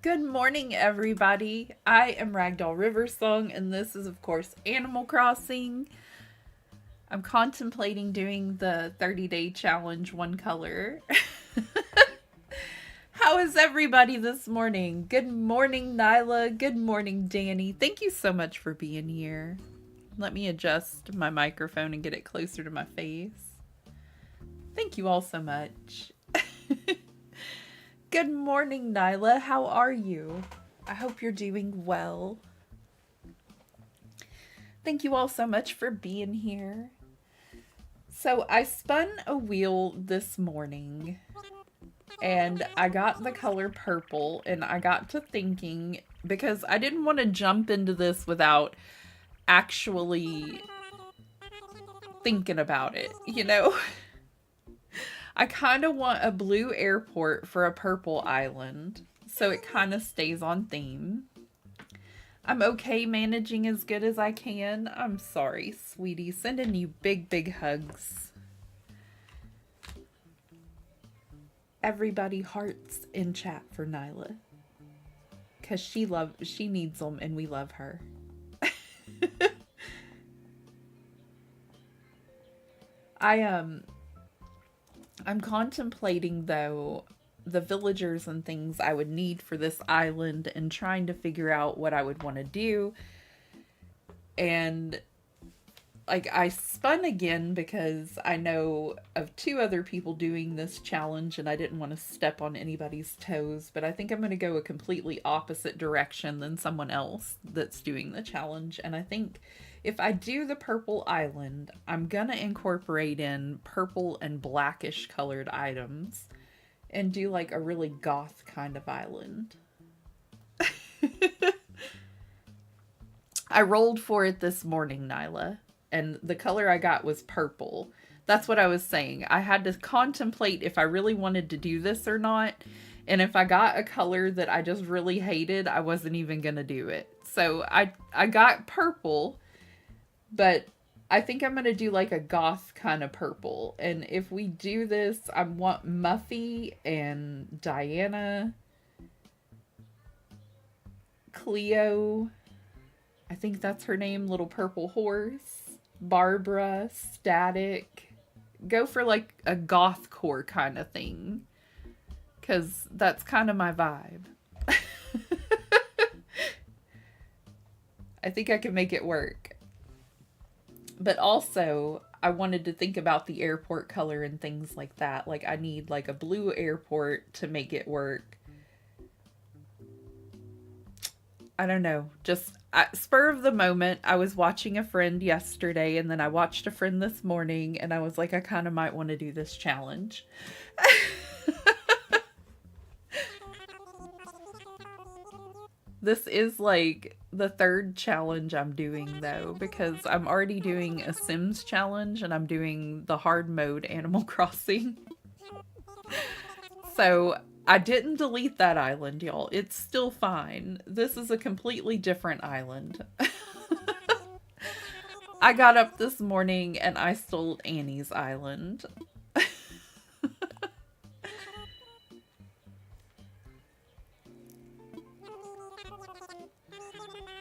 Good morning, everybody. I am Ragdoll Riversong, and this is, of course, Animal Crossing. I'm contemplating doing the 30-day challenge one color. How is everybody this morning? Good morning, Nyla. Good morning, Danny. Thank you so much for being here. Let me adjust my microphone and get it closer to my face. Thank you all so much. Good morning, Nyla. How are you? I hope you're doing well. Thank you all so much for being here. So I spun a wheel this morning and I got the color purple, and I got to thinking, because I didn't want to jump into this without actually thinking about it, you know? I kind of want a blue airport for a purple island, so it kind of stays on theme. I'm okay managing as good as I can. I'm sorry, sweetie. Sending you big, big hugs. Everybody hearts in chat for Nyla. Because she needs them and we love her. I'm contemplating, though, the villagers and things I would need for this island and trying to figure out what I would want to do. And I spun again because I know of two other people doing this challenge and I didn't want to step on anybody's toes, but I think I'm going to go a completely opposite direction than someone else that's doing the challenge. And I think if I do the purple island, I'm going to incorporate in purple and blackish colored items and do like a really goth kind of island. I rolled for it this morning, Nyla, and the color I got was purple. That's what I was saying. I had to contemplate if I really wanted to do this or not. And if I got a color that I just really hated, I wasn't even going to do it. So I got purple, but I think I'm going to do like a goth kind of purple. And if we do this, I want Muffy and Diana, Cleo, I think that's her name, Little Purple Horse, Barbara, Static. Go for like a goth core kind of thing, because that's kind of my vibe. I think I can make it work. But also, I wanted to think about the airport color and things like that. Like, I need like a blue airport to make it work. I don't know. Just spur of the moment. I was watching a friend yesterday, and then I watched a friend this morning, and I was like, I kind of might want to do this challenge. This is like the third challenge I'm doing, though, because I'm already doing a Sims challenge and I'm doing the hard mode Animal Crossing. So I didn't delete that island, y'all. It's still fine. This is a completely different island. I got up this morning and I stole Annie's island.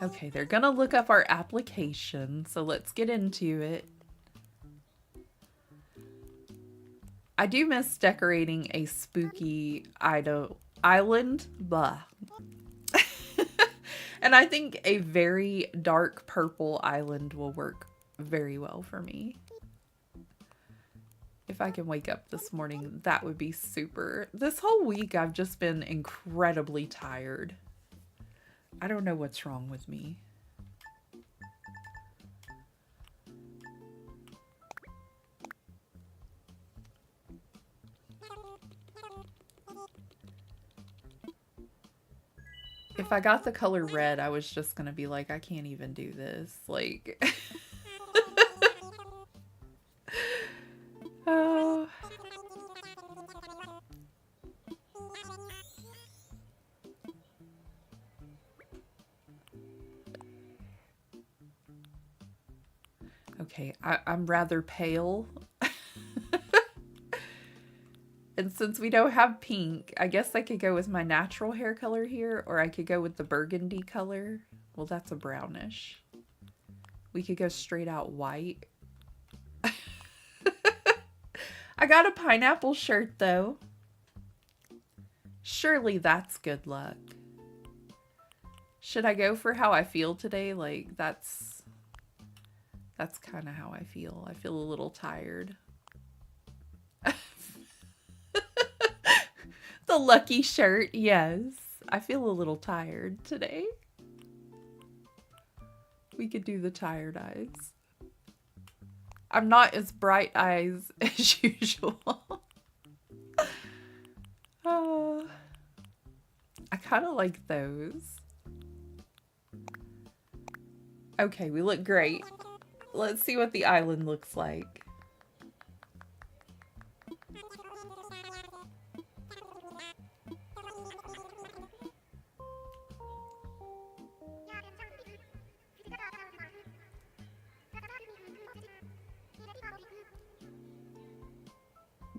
Okay, they're gonna look up our application, so let's get into it. I do miss decorating a spooky island. Blah. And I think a very dark purple island will work very well for me. If I can wake up this morning, that would be super. This whole week, I've just been incredibly tired. I don't know what's wrong with me. If I got the color red, I was just gonna be like, I can't even do this. Like, oh. Okay, I'm rather pale. And since we don't have pink, I guess I could go with my natural hair color here, or I could go with the burgundy color. Well, that's a brownish. We could go straight out white. I got a pineapple shirt, though. Surely that's good luck. Should I go for how I feel today? Like, that's kind of how I feel. I feel a little tired. The lucky shirt, yes. I feel a little tired today. We could do the tired eyes. I'm not as bright eyes as usual. I kind of like those. Okay, we look great. Let's see what the island looks like.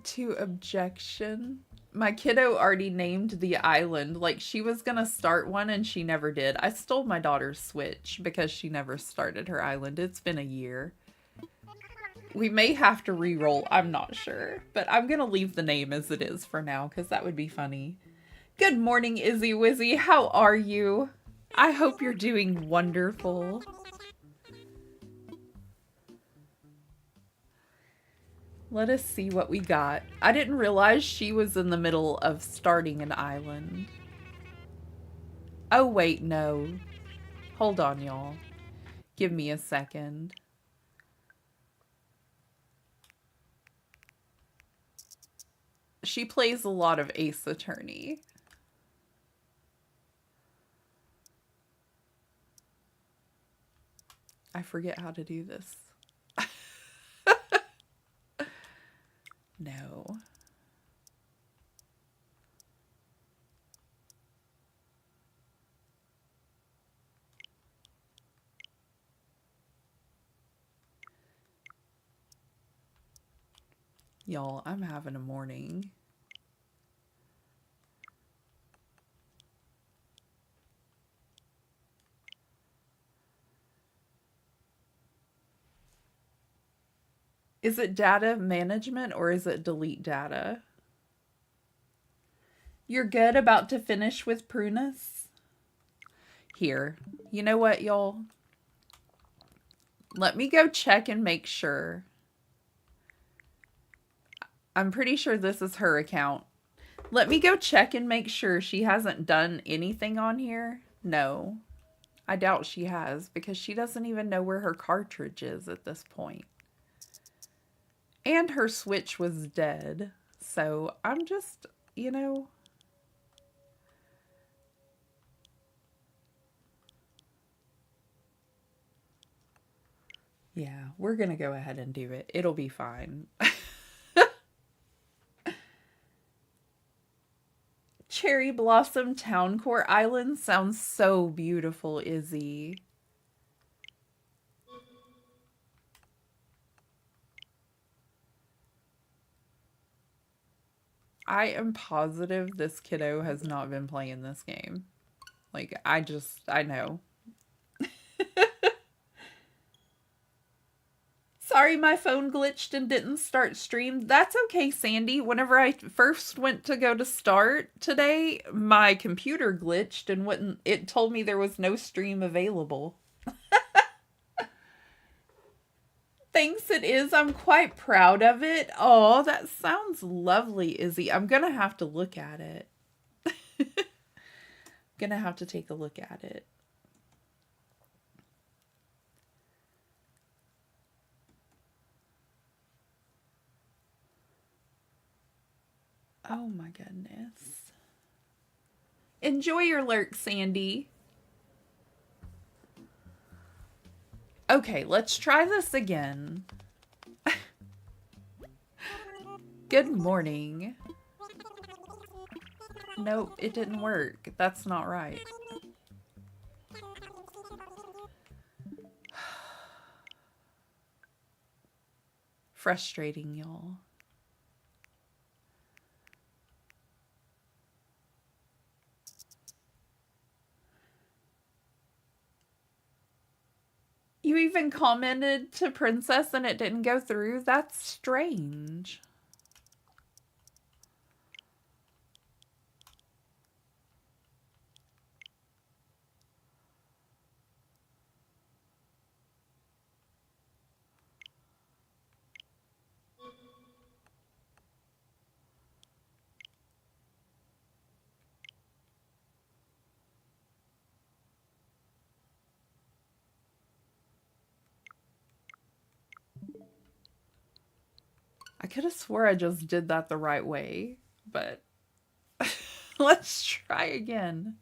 To objection. My kiddo already named the island. Like, she was gonna start one and she never did. I stole my daughter's Switch because she never started her island. It's been a year. We may have to re-roll. I'm not sure. But I'm gonna leave the name as it is for now because that would be funny. Good morning, Izzy Wizzy. How are you? I hope you're doing wonderful. Let us see what we got. I didn't realize she was in the middle of starting an island. Oh, wait, no. Hold on, y'all. Give me a second. She plays a lot of Ace Attorney. I forget how to do this. No. Y'all, I'm having a morning. Is it data management or is it delete data? You're good, about to finish with Prunus? Here. You know what, y'all? Let me go check and make sure. I'm pretty sure this is her account. Let me go check and make sure she hasn't done anything on here. No. I doubt she has because she doesn't even know where her cartridge is at this point. And her Switch was dead. So I'm just, you know... Yeah, we're going to go ahead and do it. It'll be fine. Cherry Blossom Town Core Island sounds so beautiful, Izzy. I am positive this kiddo has not been playing this game. Like, I know. Sorry, my phone glitched and didn't start stream. That's okay, Sandy. Whenever I first went to go to start today, my computer glitched and wouldn't. It told me there was no stream available. Thanks, it is. I'm quite proud of it. Oh, that sounds lovely, Izzy. I'm gonna have to look at it. Gonna have to take a look at it. Oh my goodness. Enjoy your lurk, Sandy. Okay, let's try this again. Good morning. Nope, it didn't work. That's not right. Frustrating, y'all. You even commented to Princess and it didn't go through? That's strange. I could have swore I just did that the right way, but let's try again.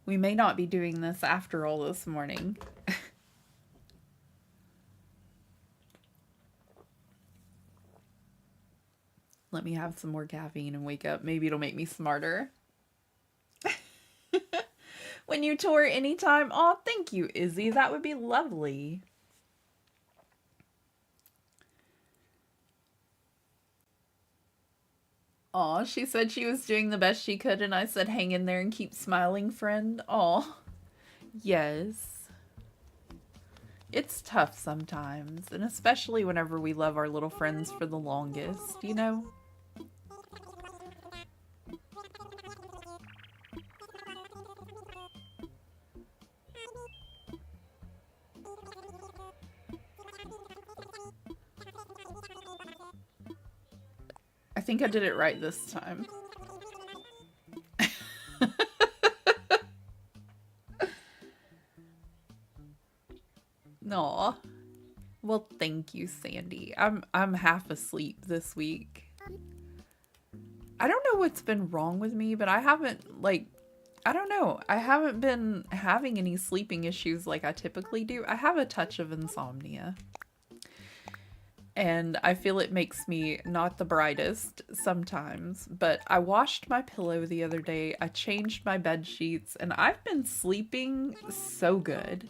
We may not be doing this after all this morning. Let me have some more caffeine and wake up. Maybe it'll make me smarter. When you tour anytime. Oh, thank you, Izzy. That would be lovely. Aw, she said she was doing the best she could, and I said hang in there and keep smiling, friend. Aw. Yes. It's tough sometimes, and especially whenever we love our little friends for the longest, you know? I think I did it right this time. Aw. Well, thank you, Sandy. I'm half asleep this week. I don't know what's been wrong with me, but I haven't, like, I don't know. I haven't been having any sleeping issues like I typically do. I have a touch of insomnia. And I feel it makes me not the brightest sometimes, but I washed my pillow the other day, I changed my bed sheets, and I've been sleeping so good.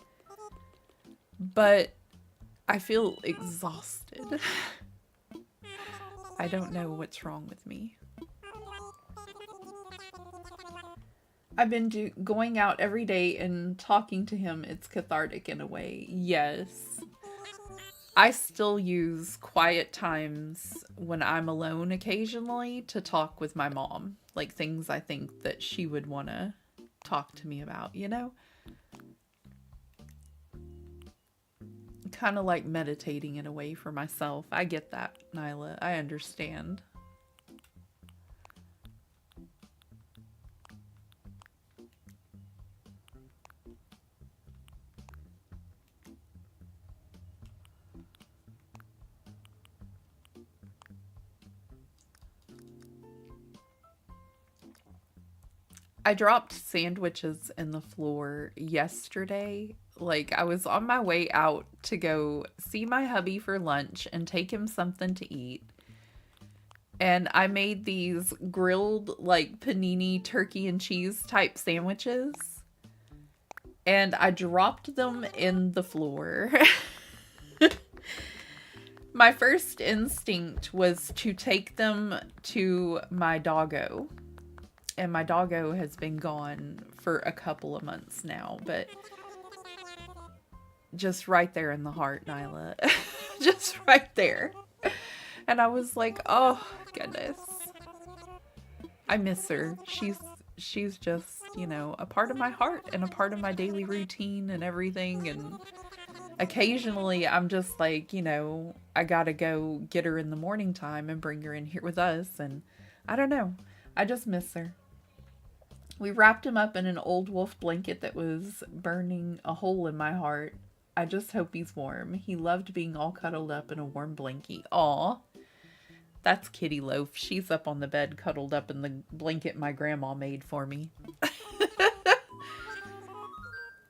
But I feel exhausted. I don't know what's wrong with me. I've been going out every day and talking to him. It's cathartic in a way. Yes. I still use quiet times when I'm alone occasionally to talk with my mom. Like things I think that she would want to talk to me about, you know? Kind of like meditating in a way for myself. I get that, Nyla. I understand. I dropped sandwiches in the floor yesterday. Like, I was on my way out to go see my hubby for lunch and take him something to eat. And I made these grilled, like, panini turkey and cheese type sandwiches. And I dropped them in the floor. My first instinct was to take them to my doggo. And my doggo has been gone for a couple of months now, but just right there in the heart, Nyla. Just right there. And I was like, oh, goodness. I miss her. She's just, you know, a part of my heart and a part of my daily routine and everything. And occasionally I'm just like, you know, I gotta go get her in the morning time and bring her in here with us. And I don't know. I just miss her. We wrapped him up in an old wolf blanket that was burning a hole in my heart. I just hope he's warm. He loved being all cuddled up in a warm blankie. Aw. That's Kitty Loaf. She's up on the bed cuddled up in the blanket my grandma made for me.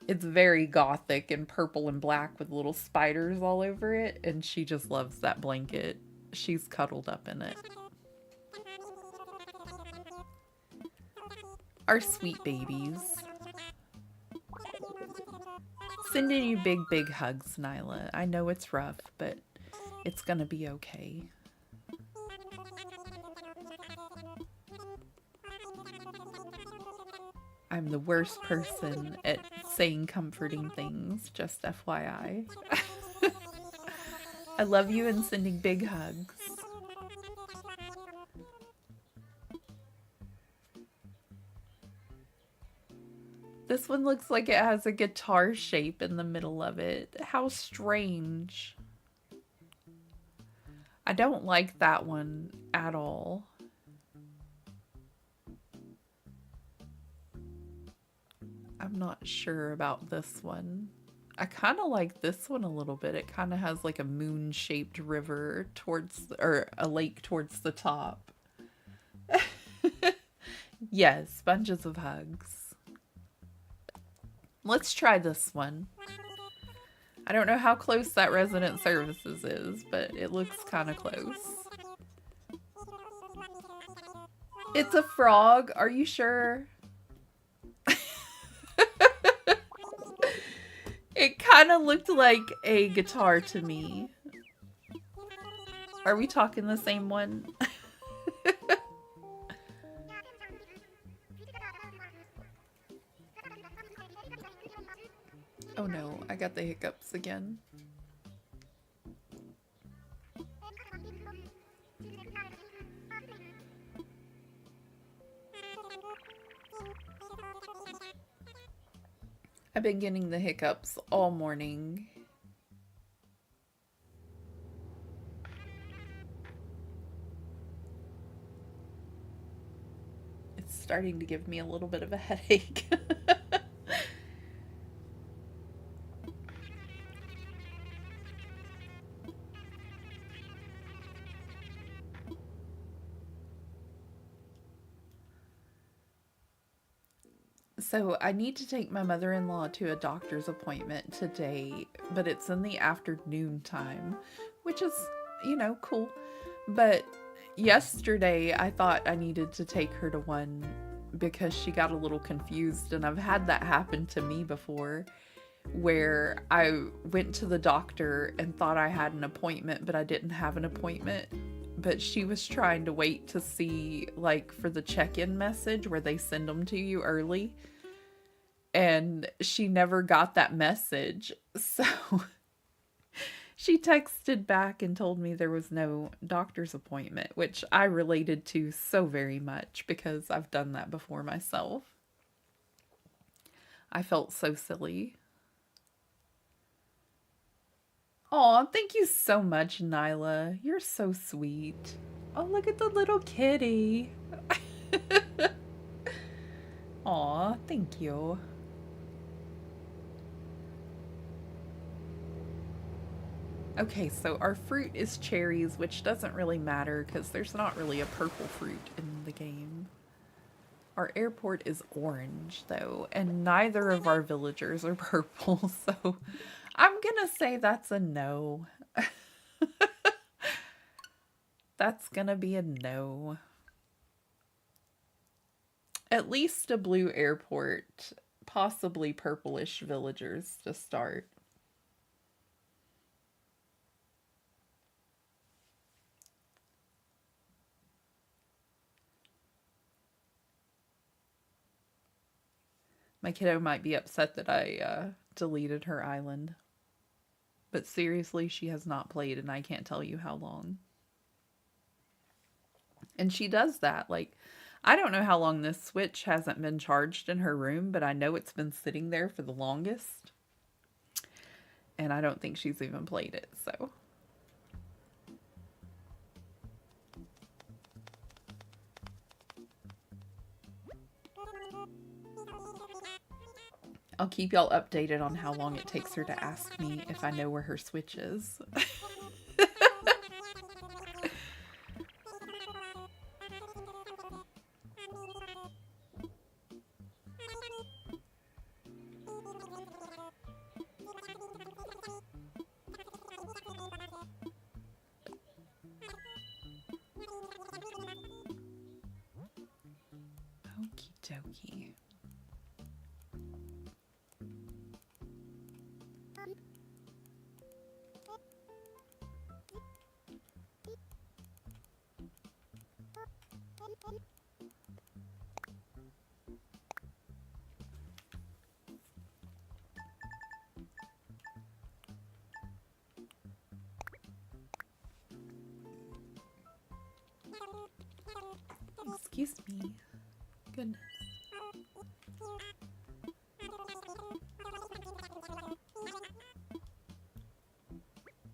It's very gothic and purple and black with little spiders all over it. And she just loves that blanket. She's cuddled up in it. Our sweet babies. Sending you big, big hugs, Nyla. I know it's rough, but it's gonna be okay. I'm the worst person at saying comforting things, just FYI. I love you and sending big hugs. This one looks like it has a guitar shape in the middle of it. How strange. I don't like that one at all. I'm not sure about this one. I kind of like this one a little bit. It kind of has like a moon-shaped river towards, or a lake towards the top. Yes, bunches of hugs. Let's try this one. I don't know how close that resident services is, but it looks kind of close. It's a frog. Are you sure? It kind of looked like a guitar to me. Are we talking the same one? Oh no, I got the hiccups again. I've been getting the hiccups all morning. It's starting to give me a little bit of a headache. So I need to take my mother-in-law to a doctor's appointment today, but it's in the afternoon time, which is, you know, cool. But yesterday I thought I needed to take her to one because she got a little confused, and I've had that happen to me before, where I went to the doctor and thought I had an appointment, but I didn't have an appointment. But she was trying to wait to see, like, for the check-in message where they send them to you early. And she never got that message. So she texted back and told me there was no doctor's appointment, which I related to so very much because I've done that before myself. I felt so silly. Aw, thank you so much, Nyla. You're so sweet. Oh, look at the little kitty. Aw, thank you. Okay, so our fruit is cherries, which doesn't really matter because there's not really a purple fruit in the game. Our airport is orange, though, and neither of our villagers are purple, so I'm gonna say that's a no. That's gonna be a no. At least a blue airport, possibly purplish villagers to start. My kiddo might be upset that I deleted her island. But seriously, she has not played, and I can't tell you how long. And she does that. Like, I don't know how long this Switch hasn't been charged in her room, but I know it's been sitting there for the longest. And I don't think she's even played it, so. I'll keep y'all updated on how long it takes her to ask me if I know where her Switch is. Okie dokie. Excuse me. Goodness.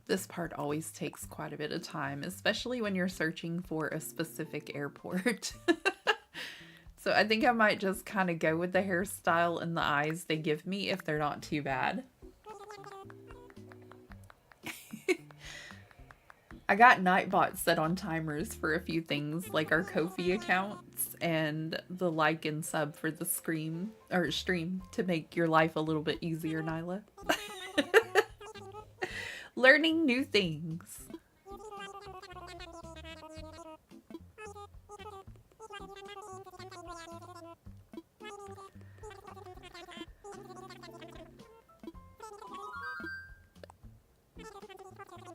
This part always takes quite a bit of time, especially when you're searching for a specific airport. So I think I might just kind of go with the hairstyle and the eyes they give me if they're not too bad. I got Nightbot set on timers for a few things, like our Ko-fi accounts and the like and sub for the stream to make your life a little bit easier, Nyla. Learning new things.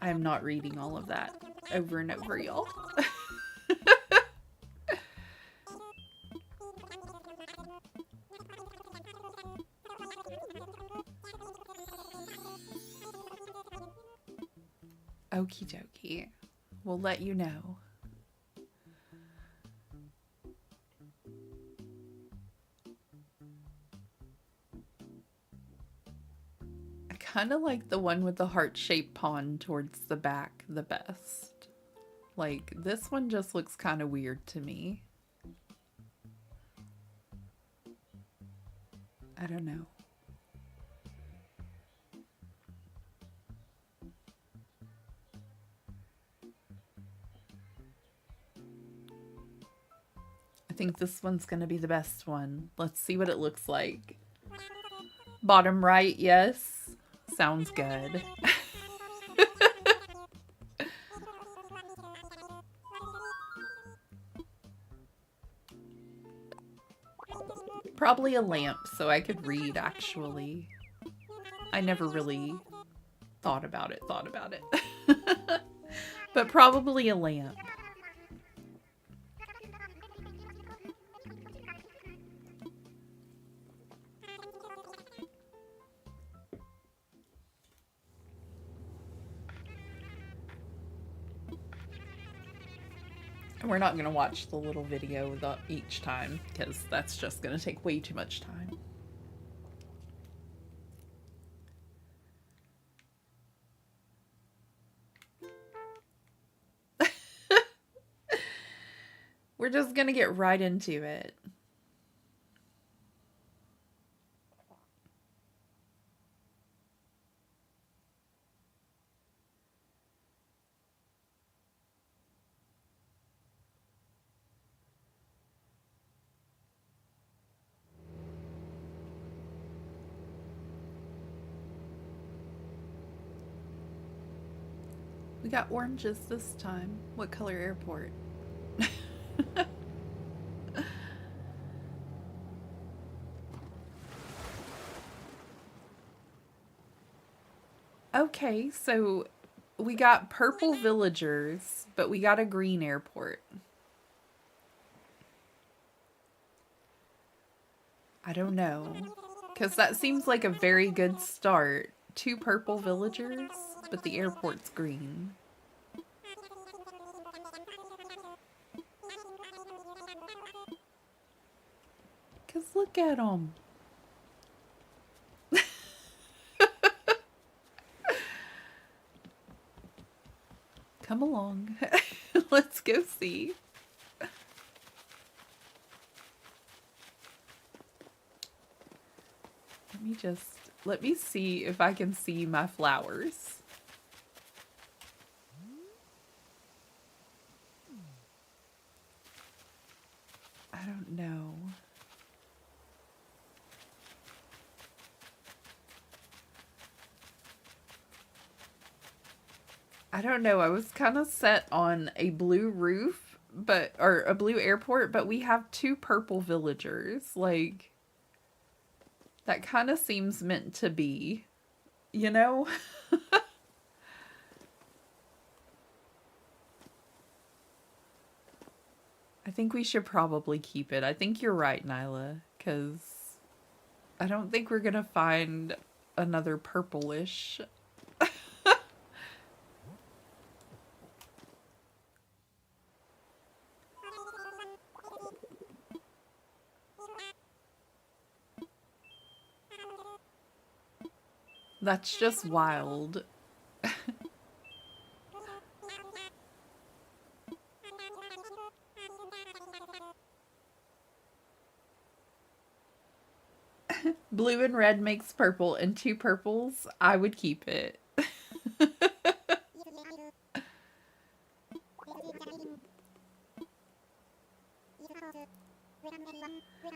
I'm not reading all of that over and over, y'all. Okie dokie. We'll let you know. I kind of like the one with the heart-shaped pond towards the back the best. Like, this one just looks kind of weird to me. I don't know. I think this one's gonna be the best one. Let's see what it looks like. Bottom right, yes. Sounds good. Probably a lamp so I could read, actually. I never really thought about it. But probably a lamp. And we're not going to watch the little video each time, because that's just going to take way too much time. We're just going to get right into it. We got oranges this time. What color airport? Okay, so we got purple villagers, but we got a green airport. I don't know, because that seems like a very good start. 2 purple villagers, but the airport's green. Because look at them. Come along. Let's go see. Let me see if I can see my flowers. I don't know. I don't know. I was kind of set on a blue roof, or a blue airport, but we have 2 purple villagers. Like, that kind of seems meant to be, you know? I think we should probably keep it. I think you're right, Nyla, because I don't think we're going to find another purplish. That's just wild. Blue and red makes purple, and two purples, I would keep it.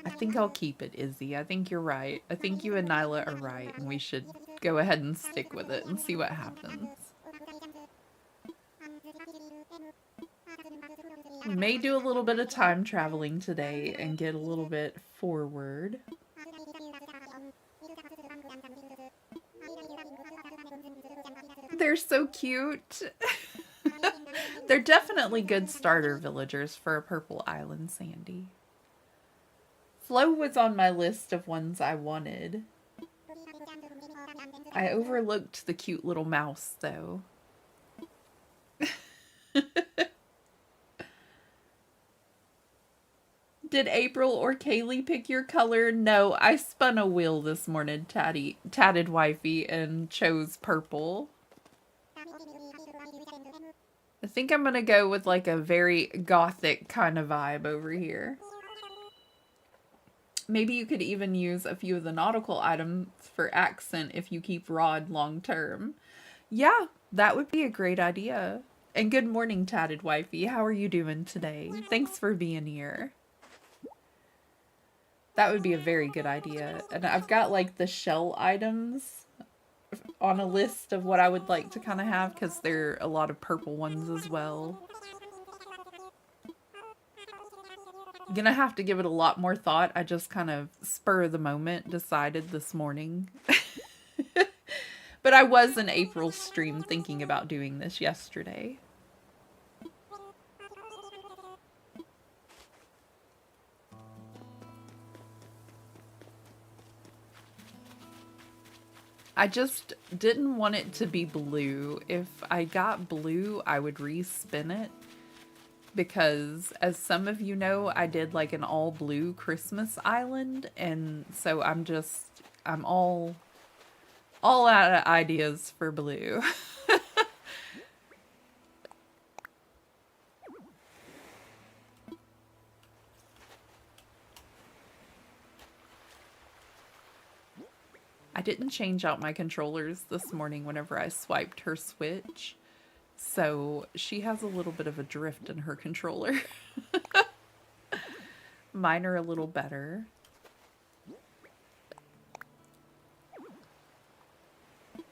I think I'll keep it, Izzy. I think you're right. I think you and Nyla are right, and we should go ahead and stick with it and see what happens. We may do a little bit of time traveling today and get a little bit forward. They're so cute. They're definitely good starter villagers for a purple island, Sandy. Flo was on my list of ones I wanted. I overlooked the cute little mouse, though. Did April or Kaylee pick your color? No, I spun a wheel this morning, tatted wifey, and chose purple. I think I'm gonna go with like a very gothic kind of vibe over here. Maybe you could even use a few of the nautical items for accent if you keep Rod long term. Yeah, that would be a great idea. And good morning, tatted wifey. How are you doing today? Thanks for being here. That would be a very good idea. And I've got like the shell items on a list of what I would like to kind of have because there are a lot of purple ones as well. Gonna have to give it a lot more thought. I just kind of spur of the moment decided this morning. But I was in April's stream thinking about doing this yesterday. I just didn't want it to be blue. If I got blue, I would respin it. Because, as some of you know, I did like an all blue Christmas island. And so I'm all out of ideas for blue. I didn't change out my controllers this morning whenever I swiped her Switch. So she has a little bit of a drift in her controller. Mine are a little better.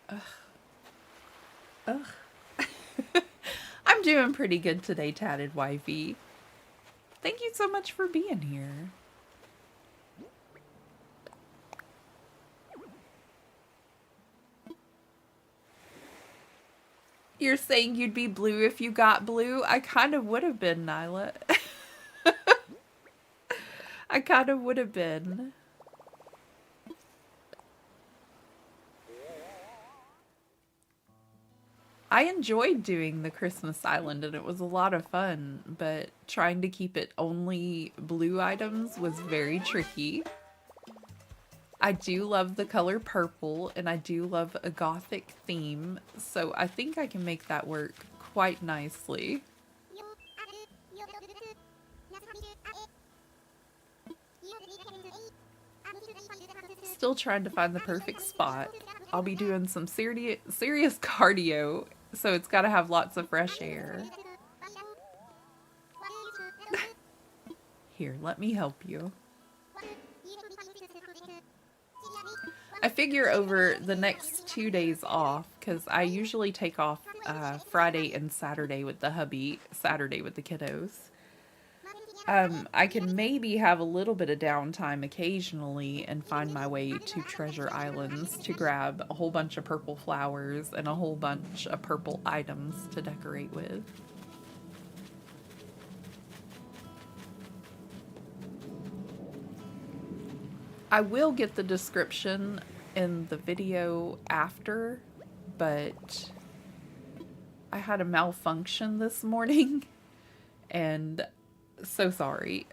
Ugh. Ugh. I'm doing pretty good today, tatted wifey. Thank you so much for being here. You're saying you'd be blue if you got blue? I kind of would have been, Nyla. I kind of would have been. I enjoyed doing the Christmas Island and it was a lot of fun, but trying to keep it only blue items was very tricky. I do love the color purple and I do love a gothic theme, so I think I can make that work quite nicely. Still trying to find the perfect spot. I'll be doing some serious cardio, so it's got to have lots of fresh air. Here, let me help you. I figure over the next 2 days off, because I usually take off Friday and Saturday with the hubby, Saturday with the kiddos. I can maybe have a little bit of downtime occasionally and find my way to Treasure Islands to grab a whole bunch of purple flowers and a whole bunch of purple items to decorate with. I will get the description in the video after, but I had a malfunction this morning and so sorry.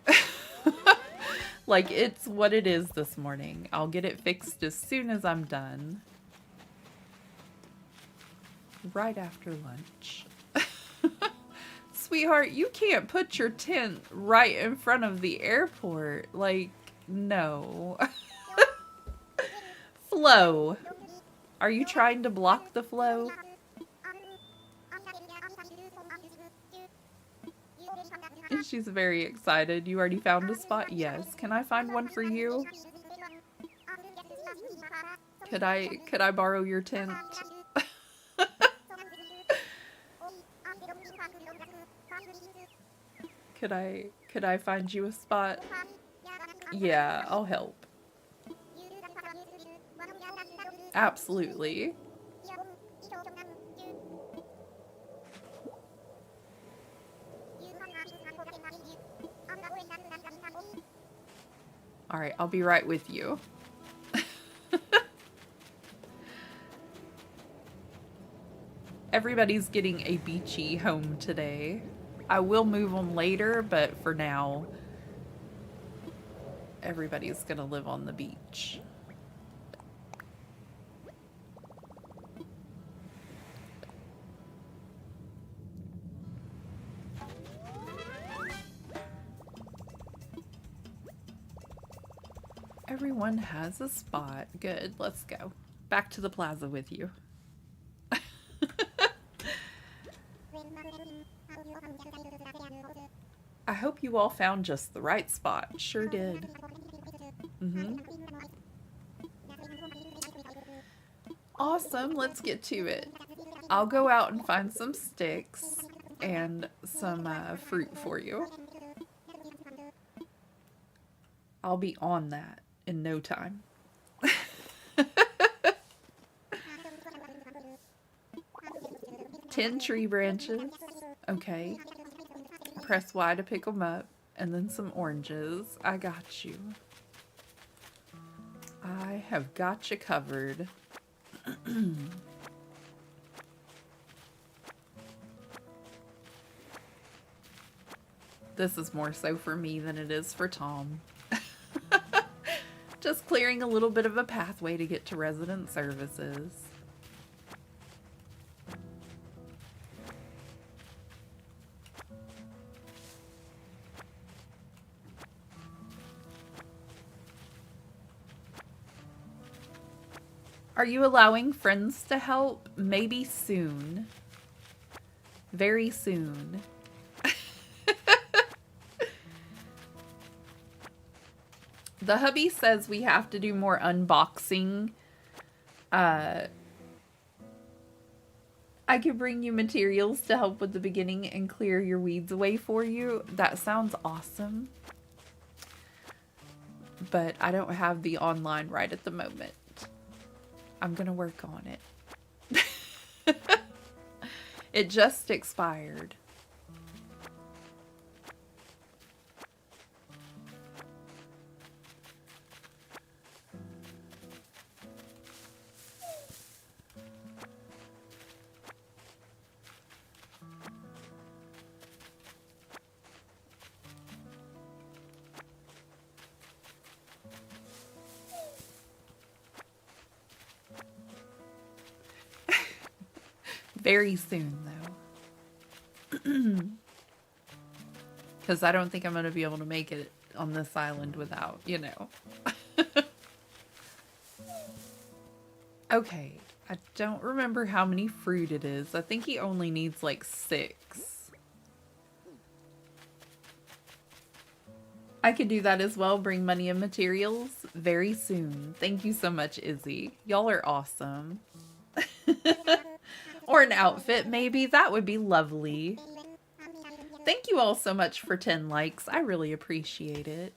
Like, it's what it is this morning. I'll get it fixed as soon as I'm done. right after lunch. Sweetheart, you can't put your tent right in front of the airport. Like, no. Flow. Are you trying to block the flow? And she's very excited. You already found a spot? Yes. Can I find one for you? Could I borrow your tent? Could I find you a spot? Yeah, I'll help. Absolutely. All right, I'll be right with you. Everybody's getting a beachy home today. I will move them later, but for now, everybody's gonna live on the beach. Everyone has a spot. Good, let's go. Back to the plaza with you. I hope you all found just the right spot. Sure did. Awesome, let's get to it. I'll go out and find some sticks and some fruit for you. I'll be on that in no time. 10 tree branches. Okay. Press Y to pick them up. And then some oranges. I got you. I have got you covered. This is more so for me than it is for Tom. Just clearing a little bit of a pathway to get to resident services. Are you allowing friends to help? Maybe soon. Very soon. The hubby says we have to do more unboxing. I could bring you materials to help with the beginning and clear your weeds away for you. That sounds awesome. But I don't have the online right at the moment. I'm gonna work on it. It just expired. Very soon, though. Because I don't think I'm going to be able to make it on this island without, you know. Okay. I don't remember how many fruit it is. I think he only needs like 6. I could do that as well. Bring money and materials very soon. Thank you so much, Izzy. Y'all are awesome. Or an outfit, maybe. That would be lovely. Thank you all so much for 10 likes. I really appreciate it.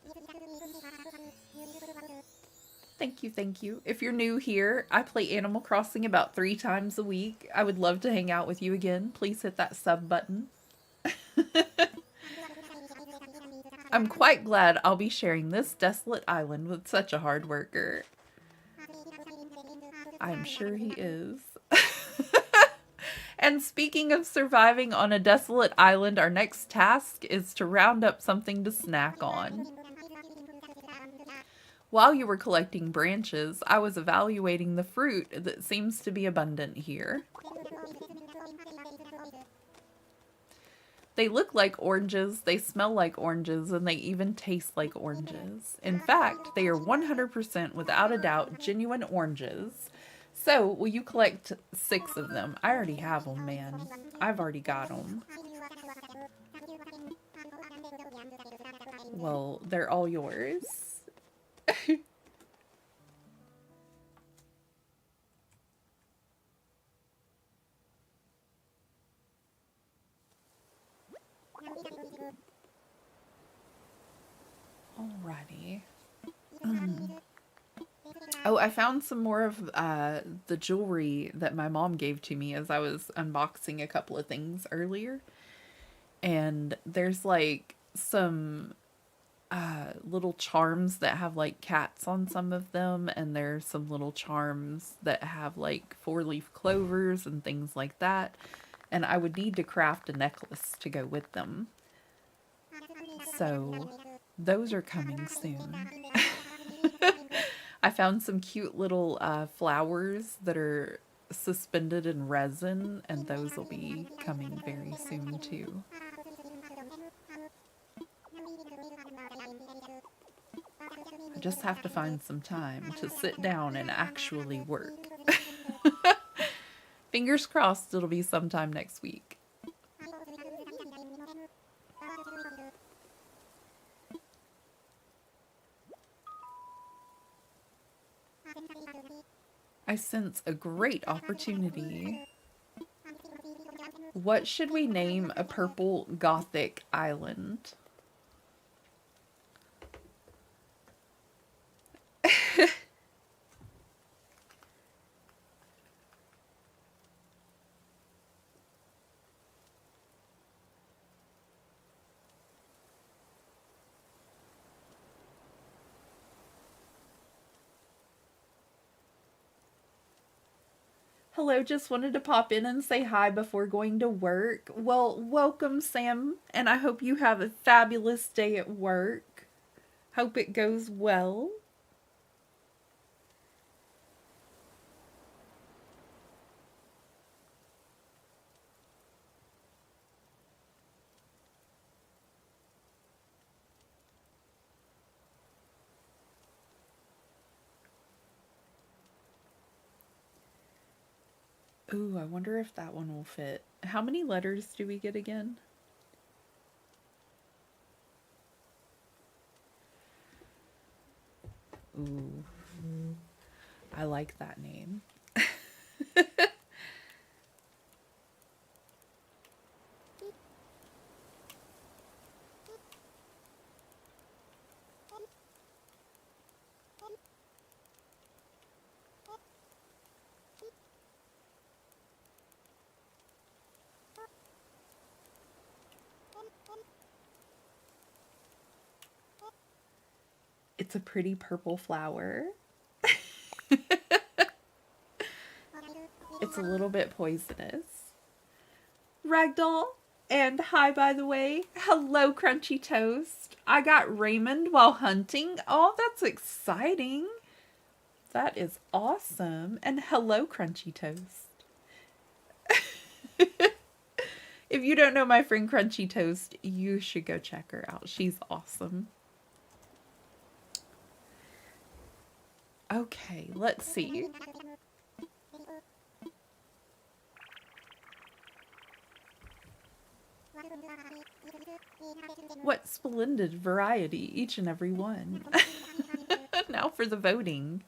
Thank you, thank you. If you're new here, I play Animal Crossing about 3 times a week. I would love to hang out with you again. Please hit that sub button. I'm quite glad I'll be sharing this desolate island with such a hard worker. I'm sure he is. And speaking of surviving on a desolate island, our next task is to round up something to snack on. While you were collecting branches, I was evaluating the fruit that seems to be abundant here. They look like oranges, they smell like oranges, and they even taste like oranges. In fact, they are 100% without a doubt genuine oranges. So, will you collect 6 of them? I already have them, man. I've already got them. Well, they're all yours. Alrighty. Oh, I found some more of the jewelry that my mom gave to me as I was unboxing a couple of things earlier. And there's like some little charms that have like cats on some of them, and there's some little charms that have like 4-leaf clovers and things like that. And I would need to craft a necklace to go with them. So those are coming soon. I found some cute little flowers that are suspended in resin, and those will be coming very soon too. I just have to find some time to sit down and actually work. Fingers crossed it'll be sometime next week. I sense a great opportunity. What should we name a purple Gothic island? Hello, just wanted to pop in and say hi before going to work. Well, welcome, Sam, and I hope you have a fabulous day at work. Hope it goes well. Ooh, I wonder if that one will fit. How many letters do we get again? Ooh, I like that name. It's a pretty purple flower. It's a little bit poisonous. Ragdoll, and hi, by the way. Hello, Crunchy Toast. I got Raymond while hunting. Oh, that's exciting. That is awesome. And hello, Crunchy Toast. If you don't know my friend Crunchy Toast, you should go check her out. She's awesome. Okay, let's see. What splendid variety, each and every one. Now for the voting.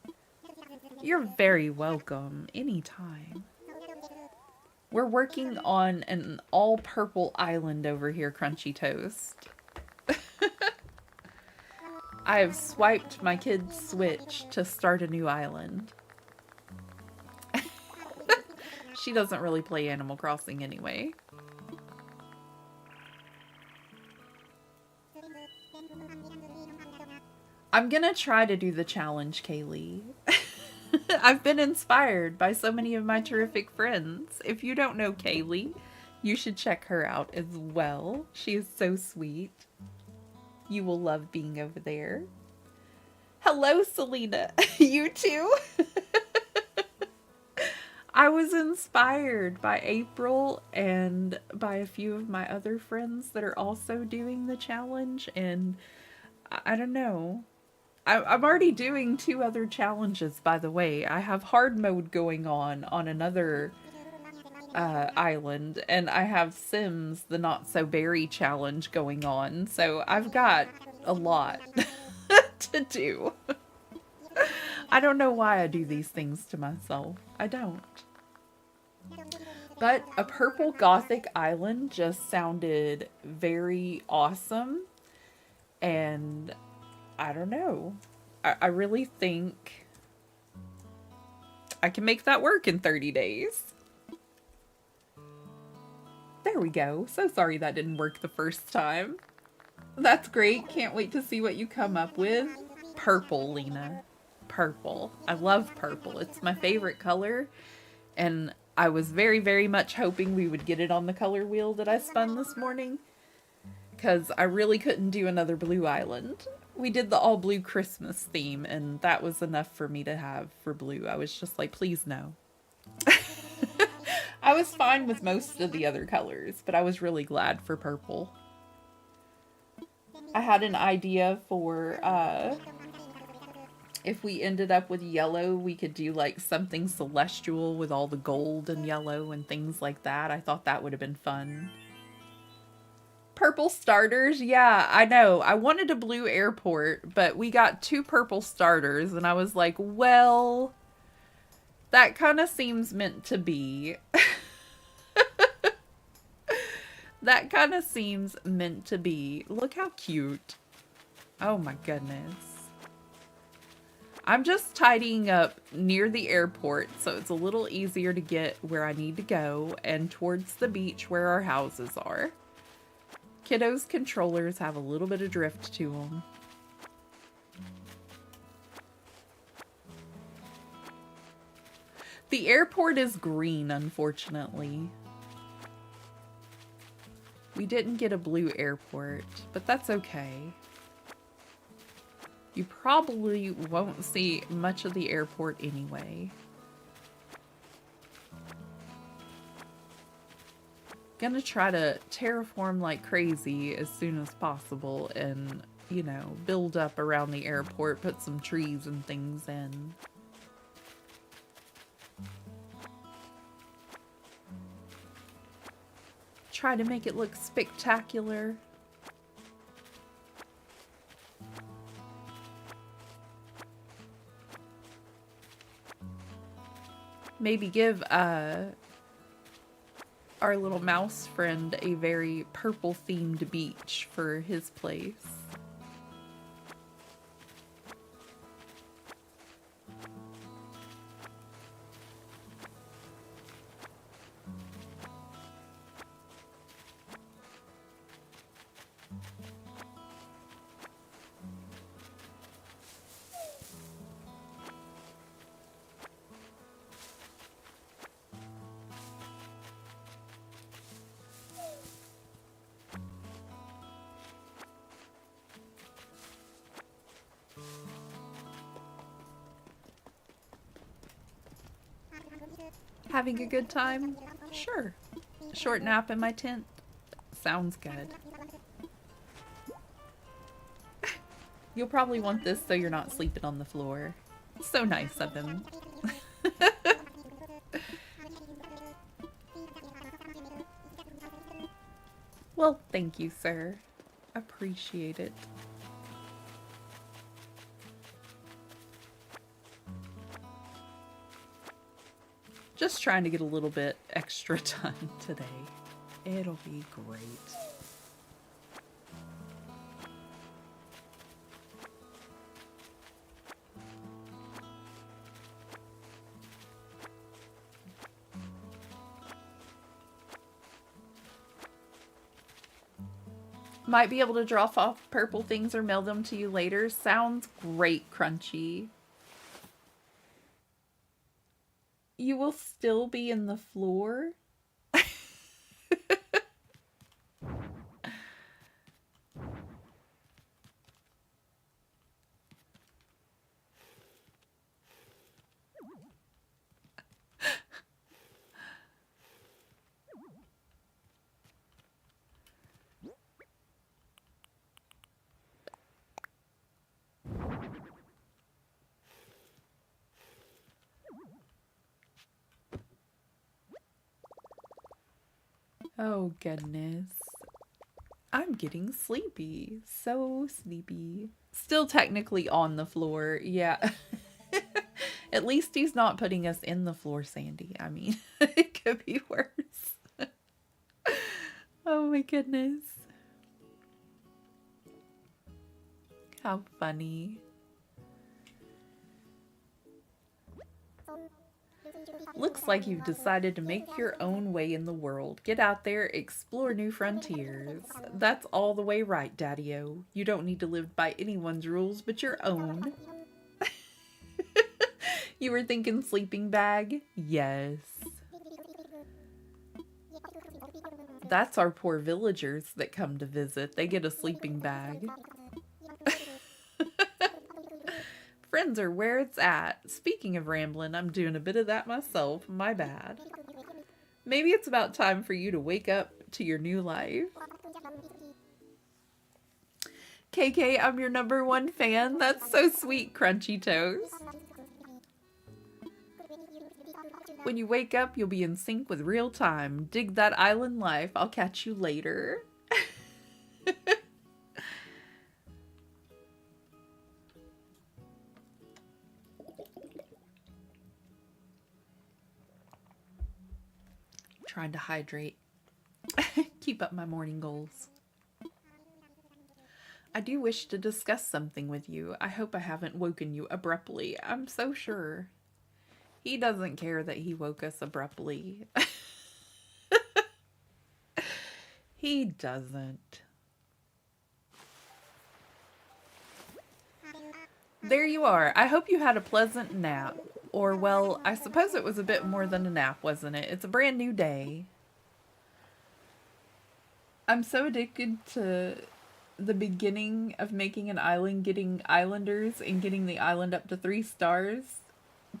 You're very welcome, anytime. We're working on an all-purple island over here, Crunchy Toast. I have swiped my kid's Switch to start a new island. She doesn't really play Animal Crossing anyway. I'm gonna try to do the challenge, Kaylee. I've been inspired by so many of my terrific friends. If you don't know Kaylee, you should check her out as well. She is so sweet. You will love being over there. Hello, Selena. You too? I was inspired by April and by a few of my other friends that are also doing the challenge, and I don't know. I'm already doing two other challenges, by the way. I have hard mode going on another island, and I have Sims, the Not So Berry challenge going on. So I've got a lot to do. I don't know why I do these things to myself. I don't. But a purple gothic island just sounded very awesome. And I don't know. I really think I can make that work in 30 days. There we go. So sorry that didn't work the first time. That's great. Can't wait to see what you come up with. Purple, Lena. Purple. I love purple. It's my favorite color. And I was very, very much hoping we would get it on the color wheel that I spun this morning. Because I really couldn't do another blue island. We did the all blue Christmas theme, and that was enough for me to have for blue. I was just like, please no. I was fine with most of the other colors, but I was really glad for purple. I had an idea for if we ended up with yellow, we could do like something celestial with all the gold and yellow and things like that. I thought that would have been fun. Purple starters? Yeah, I know. I wanted a blue airport, but we got 2 purple starters, and I was like, well, that kind of seems meant to be. That kind of seems meant to be. Look how cute. Oh my goodness. I'm just tidying up near the airport, so it's a little easier to get where I need to go and towards the beach where our houses are. Kiddo's controllers have a little bit of drift to them. The airport is green, unfortunately. We didn't get a blue airport, but that's okay. You probably won't see much of the airport anyway. Gonna try to terraform like crazy as soon as possible and, you know, build up around the airport, put some trees and things in. Try to make it look spectacular. Maybe give our little mouse friend a very purple themed beach for his place. Having a good time? Sure. Short nap in my tent? Sounds good. You'll probably want this so you're not sleeping on the floor. So nice of him. Well, thank you, sir. Appreciate it. Just trying to get a little bit extra done today. It'll be great. Might be able to drop off purple things or mail them to you later. Sounds great, Crunchy. You will still be in the floor? Oh, goodness. I'm getting sleepy. So sleepy. Still technically on the floor. Yeah. At least he's not putting us in the floor, Sandy. I mean, it could be worse. Oh my goodness. How funny. Looks like you've decided to make your own way in the world. Get out there, explore new frontiers. That's all the way right, Daddy-O. You don't need to live by anyone's rules but your own. You were thinking sleeping bag? Yes. That's our poor villagers that come to visit. They get a sleeping bag. Friends are where it's at. Speaking of rambling, I'm doing a bit of that myself. My bad. Maybe it's about time for you to wake up to your new life. KK, I'm your #1 fan. That's so sweet, Crunchy Toast. When you wake up, you'll be in sync with real time. Dig that island life. I'll catch you later. Trying to hydrate. Keep up my morning goals. I do wish to discuss something with you. I hope I haven't woken you abruptly. I'm so sure. He doesn't care that he woke us abruptly. He doesn't. There you are. I hope you had a pleasant nap. Or, well, I suppose it was a bit more than a nap, wasn't it? It's a brand new day. I'm so addicted to the beginning of making an island, getting islanders, and getting the island up to 3 stars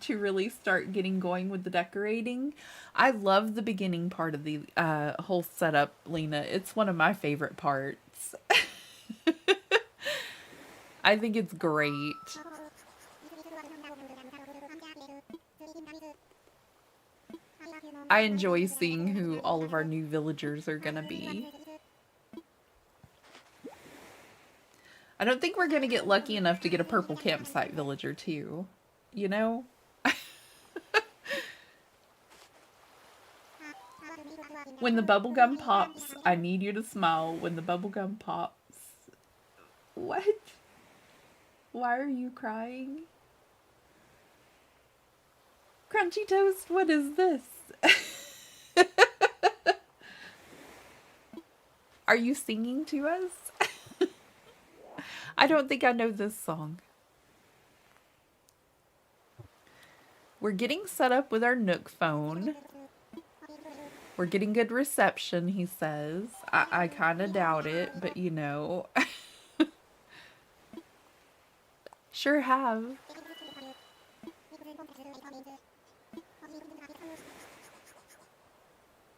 to really start getting going with the decorating. I love the beginning part of the whole setup, Lena. It's one of my favorite parts. I think it's great. I enjoy seeing who all of our new villagers are gonna be. I don't think we're gonna get lucky enough to get a purple campsite villager too. You know? When the bubblegum pops, I need you to smile when the bubblegum pops. What? Why are you crying? Crunchy Toast, what is this? Are you singing to us? I don't think I know this song. We're getting set up with our Nook phone. We're getting good reception, he says. I kind of doubt it, but you know. Sure have.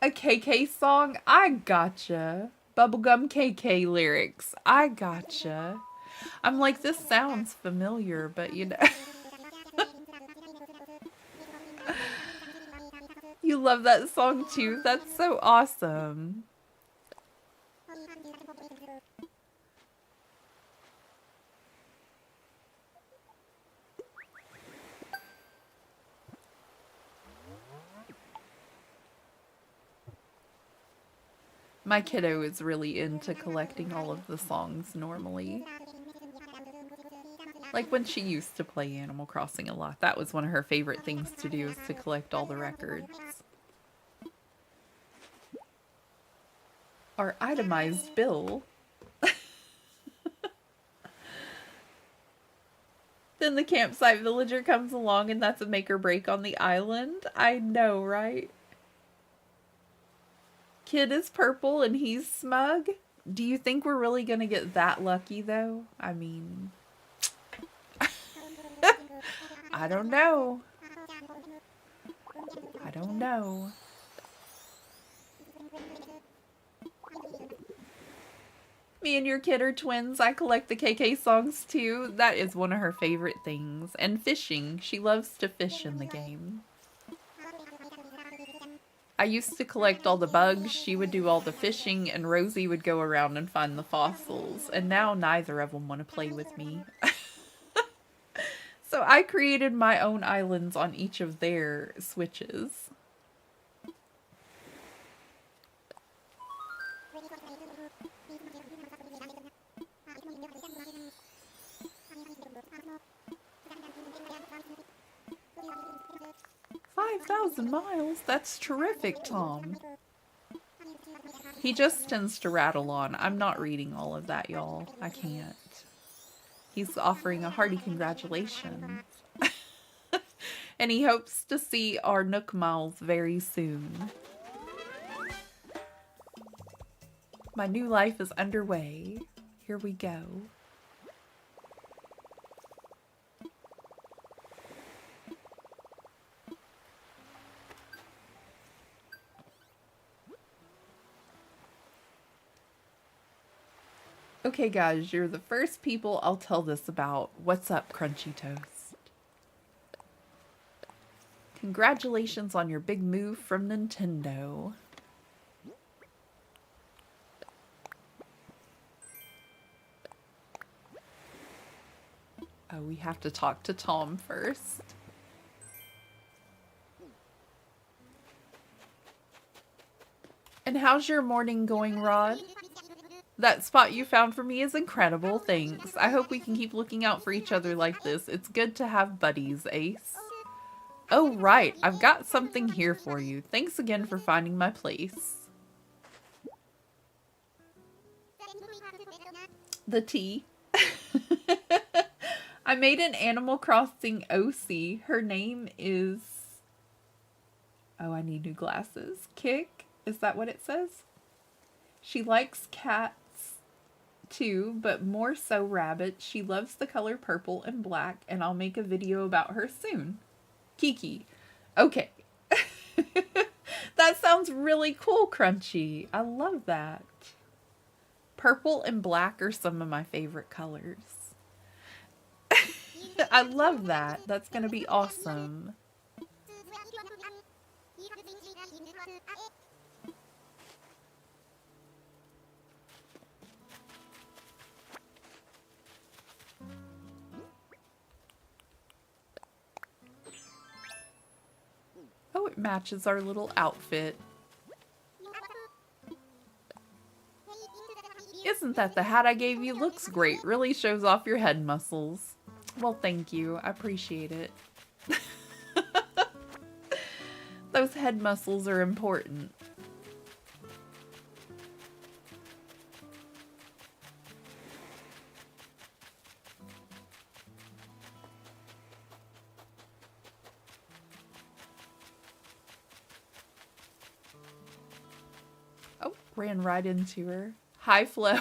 A KK song? I gotcha. Bubblegum KK lyrics. I gotcha. I'm like, this sounds familiar, but you know. You love that song too? That's so awesome. My kiddo is really into collecting all of the songs normally. Like when she used to play Animal Crossing a lot, that was one of her favorite things to do, is to collect all the records. Our itemized bill. Then the campsite villager comes along and that's a make or break on the island. I know, right? Kid is purple and he's smug. Do you think we're really gonna get that lucky though? I mean, I don't know. I don't know. Me and your kid are twins. I collect the KK songs too. That is one of her favorite things. And fishing. She loves to fish in the game. I used to collect all the bugs, she would do all the fishing, and Rosie would go around and find the fossils. And now neither of them want to play with me. So I created my own islands on each of their switches. $5,000 miles? That's terrific, Tom. He just tends to rattle on. I'm not reading all of that, y'all. I can't. He's offering a hearty congratulations. And he hopes to see our Nook Miles very soon. My new life is underway. Here we go. Okay, guys, you're the first people I'll tell this about. What's up, Crunchy Toast? Congratulations on your big move from Nintendo. Oh, we have to talk to Tom first. And how's your morning going, Rod? That spot you found for me is incredible, thanks. I hope we can keep looking out for each other like this. It's good to have buddies, Ace. Oh, right. I've got something here for you. Thanks again for finding my place. The tea. I made an Animal Crossing OC. Her name is... Oh, I need new glasses. Kick? Is that what it says? She likes cats too, but more so rabbits. She loves the color purple and black, and I'll make a video about her soon. Kiki. Okay. That sounds really cool, Crunchy. I love that. Purple and black are some of my favorite colors. I love that. That's going to be awesome. Oh, it matches our little outfit. Isn't that the hat I gave you? Looks great. Really shows off your head muscles. Well, thank you. I appreciate it. Those head muscles are important. Oh, ran right into her. Hi, Flo.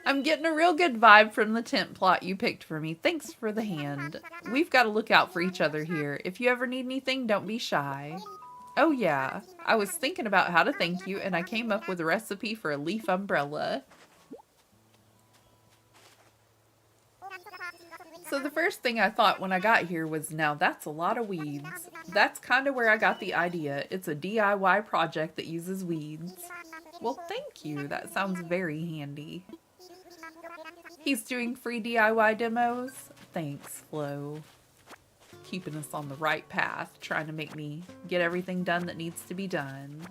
I'm getting a real good vibe from the tent plot you picked for me. Thanks for the hand. We've got to look out for each other here. If you ever need anything, don't be shy. Oh yeah, I was thinking about how to thank you, and I came up with a recipe for a leaf umbrella. So the first thing I thought when I got here was, now that's a lot of weeds. That's kind of where I got the idea. It's a DIY project that uses weeds. Well, thank you. That sounds very handy. He's doing free DIY demos? Thanks, Flo. Keeping us on the right path, trying to make me get everything done that needs to be done.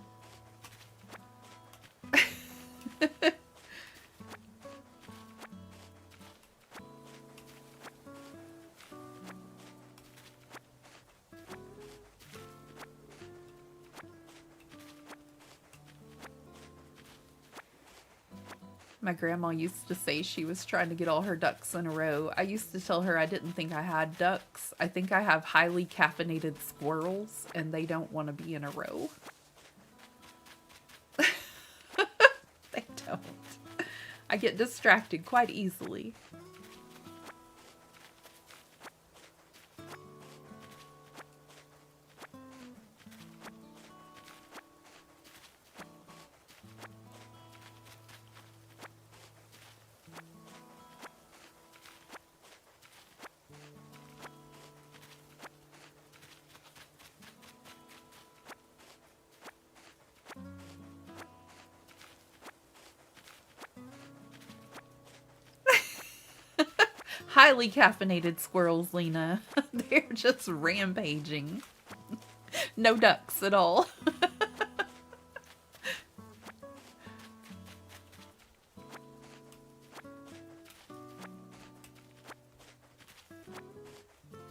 My grandma used to say she was trying to get all her ducks in a row. I used to tell her I didn't think I had ducks. I think I have highly caffeinated squirrels, and they don't want to be in a row. They don't. I get distracted quite easily. Highly caffeinated squirrels, Lena. They're just rampaging. No ducks at all.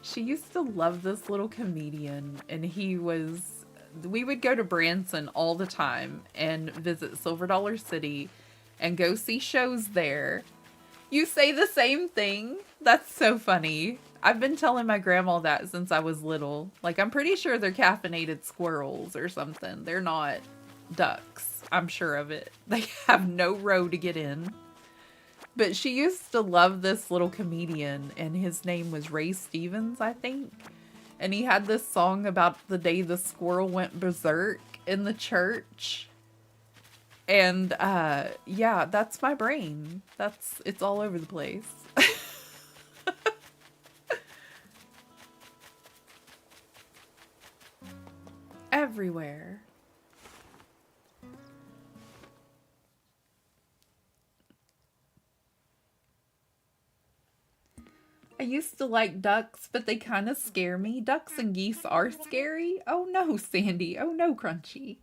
She used to love this little comedian, and we would go to Branson all the time and visit Silver Dollar City and go see shows there. You say the same thing? That's so funny. I've been telling my grandma that since I was little. Like, I'm pretty sure they're caffeinated squirrels or something. They're not ducks. I'm sure of it. They have no row to get in. But she used to love this little comedian, and his name was Ray Stevens, I think. And he had this song about the day the squirrel went berserk in the church. And yeah, that's my brain. It's all over the place. Everywhere. I used to like ducks, but they kind of scare me. Ducks and geese are scary. Oh no, Sandy. Oh no, Crunchy.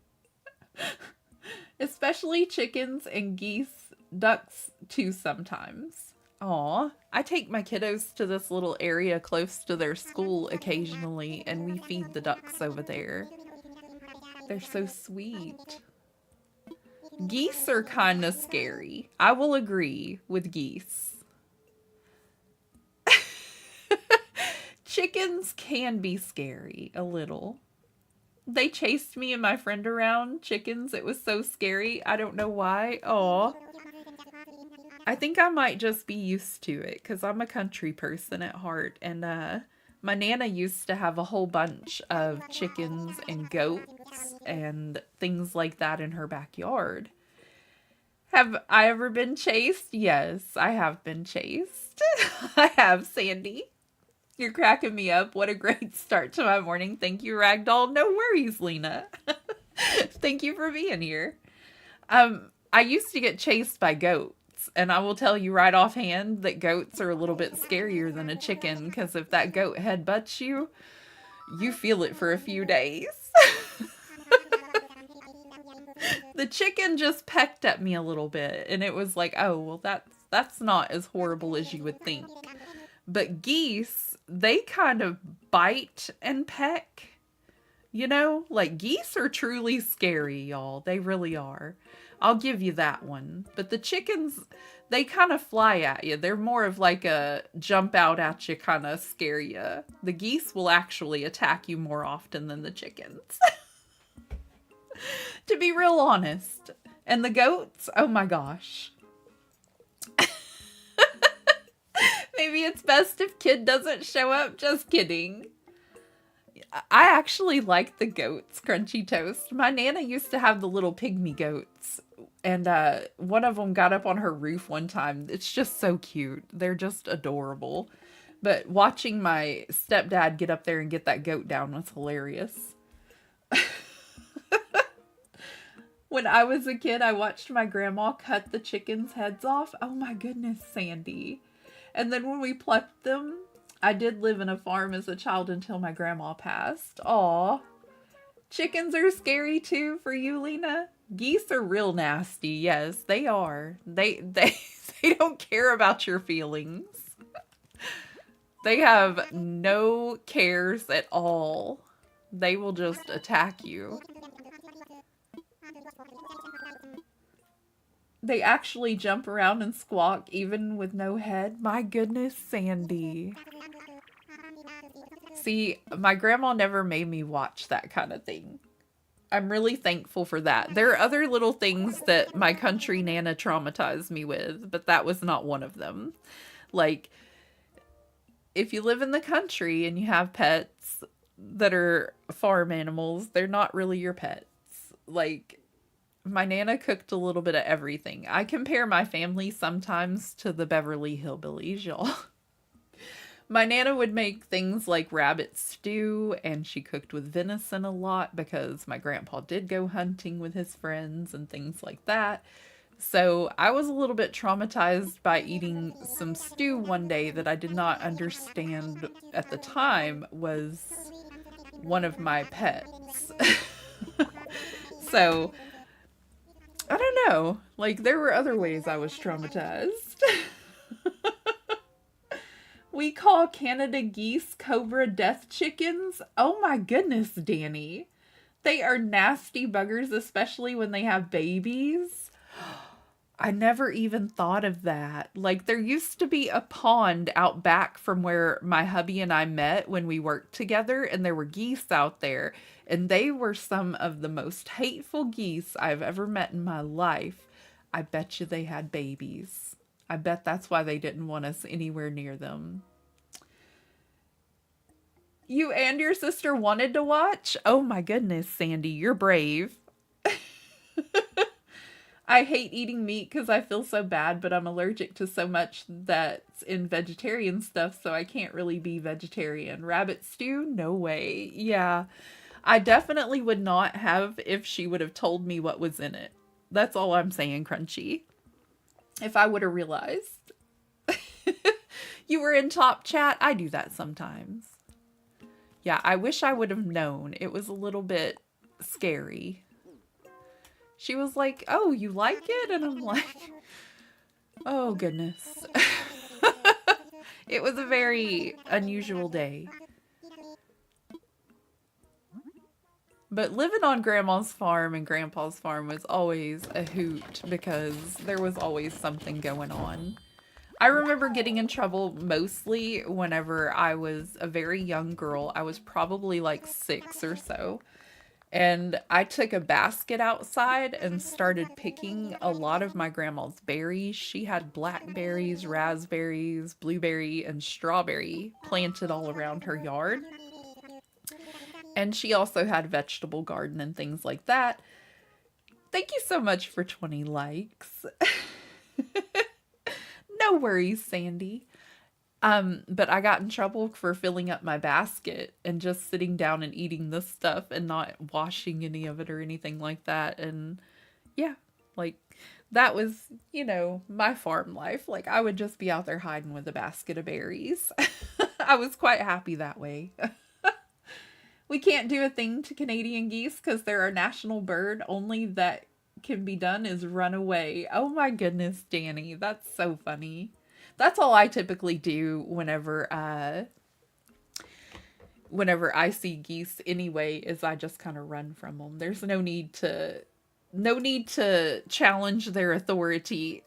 Especially chickens and geese, ducks too sometimes. Aw, I take my kiddos to this little area close to their school occasionally, and we feed the ducks over there. They're so sweet. Geese are kind of scary. I will agree with geese. Chickens can be scary, a little. They chased me and my friend around, chickens. It was so scary. I don't know why. Aw. I think I might just be used to it because I'm a country person at heart. And my Nana used to have a whole bunch of chickens and goats and things like that in her backyard. Have I ever been chased? Yes, I have been chased. I have, Sandy. You're cracking me up. What a great start to my morning. Thank you, Ragdoll. No worries, Lena. Thank you for being here. I used to get chased by goats, and I will tell you right offhand that goats are a little bit scarier than a chicken, because if that goat headbutts you, you feel it for a few days. The chicken just pecked at me a little bit, and it was like, oh, well, that's not as horrible as you would think. But geese, they kind of bite and peck. You know, like geese are truly scary, y'all. They really are. I'll give you that one. But the chickens, they kind of fly at you. They're more of like a jump out at you, kind of scare you. The geese will actually attack you more often than the chickens. To be real honest. And the goats, oh my gosh. Maybe it's best if Kid doesn't show up. Just kidding. I actually like the goats, Crunchy Toast. My Nana used to have the little pygmy goats. And one of them got up on her roof one time. It's just so cute. They're just adorable. But watching my stepdad get up there and get that goat down was hilarious. When I was a kid, I watched my grandma cut the chickens' heads off. Oh my goodness, Sandy. And then when we plucked them, I did live in a farm as a child until my grandma passed. Aw. Chickens are scary too for you, Lena? Geese are real nasty. Yes, they are. They don't care about your feelings. They have no cares at all. They will just attack you. They actually jump around and squawk even with no head. My goodness, Sandy. See, my grandma never made me watch that kind of thing. I'm really thankful for that. There are other little things that my country Nana traumatized me with, but that was not one of them. Like, if you live in the country and you have pets that are farm animals, they're not really your pets. Like, my Nana cooked a little bit of everything. I compare my family sometimes to the Beverly Hillbillies, y'all. My Nana would make things like rabbit stew, and she cooked with venison a lot because my grandpa did go hunting with his friends and things like that. So I was a little bit traumatized by eating some stew one day that I did not understand at the time was one of my pets. So I don't know. Like, there were other ways I was traumatized. We call Canada geese cobra death chickens. Oh my goodness, Danny. They are nasty buggers, especially when they have babies. I never even thought of that. Like, there used to be a pond out back from where my hubby and I met when we worked together, and there were geese out there. And they were some of the most hateful geese I've ever met in my life. I bet you they had babies. I bet that's why they didn't want us anywhere near them. You and your sister wanted to watch? Oh my goodness, Sandy, you're brave. I hate eating meat because I feel so bad, but I'm allergic to so much that's in vegetarian stuff, so I can't really be vegetarian. Rabbit stew? No way. Yeah. I definitely would not have if she would have told me what was in it. That's all I'm saying, Crunchy. If I would have realized. You were in top chat. I do that sometimes. Yeah, I wish I would have known. It was a little bit scary. She was like, "Oh, you like it?" And I'm like, "Oh, goodness." It was a very unusual day. But living on Grandma's farm and Grandpa's farm was always a hoot because there was always something going on. I remember getting in trouble mostly whenever I was a very young girl. I was probably like 6 or so. And I took a basket outside and started picking a lot of my grandma's berries. She had blackberries, raspberries, blueberry, and strawberry planted all around her yard. And she also had a vegetable garden and things like that. Thank you so much for 20 likes. No worries, Sandy. But I got in trouble for filling up my basket and just sitting down and eating this stuff and not washing any of it or anything like that. And yeah, like that was, my farm life. Like I would just be out there hiding with a basket of berries. I was quite happy that way. We can't do a thing to Canadian geese because they're our national bird. Only that can be done is run away. Oh my goodness, Danny. That's so funny. That's all I typically do whenever I see geese anyway, is I just kind of run from them. There's no need to challenge their authority.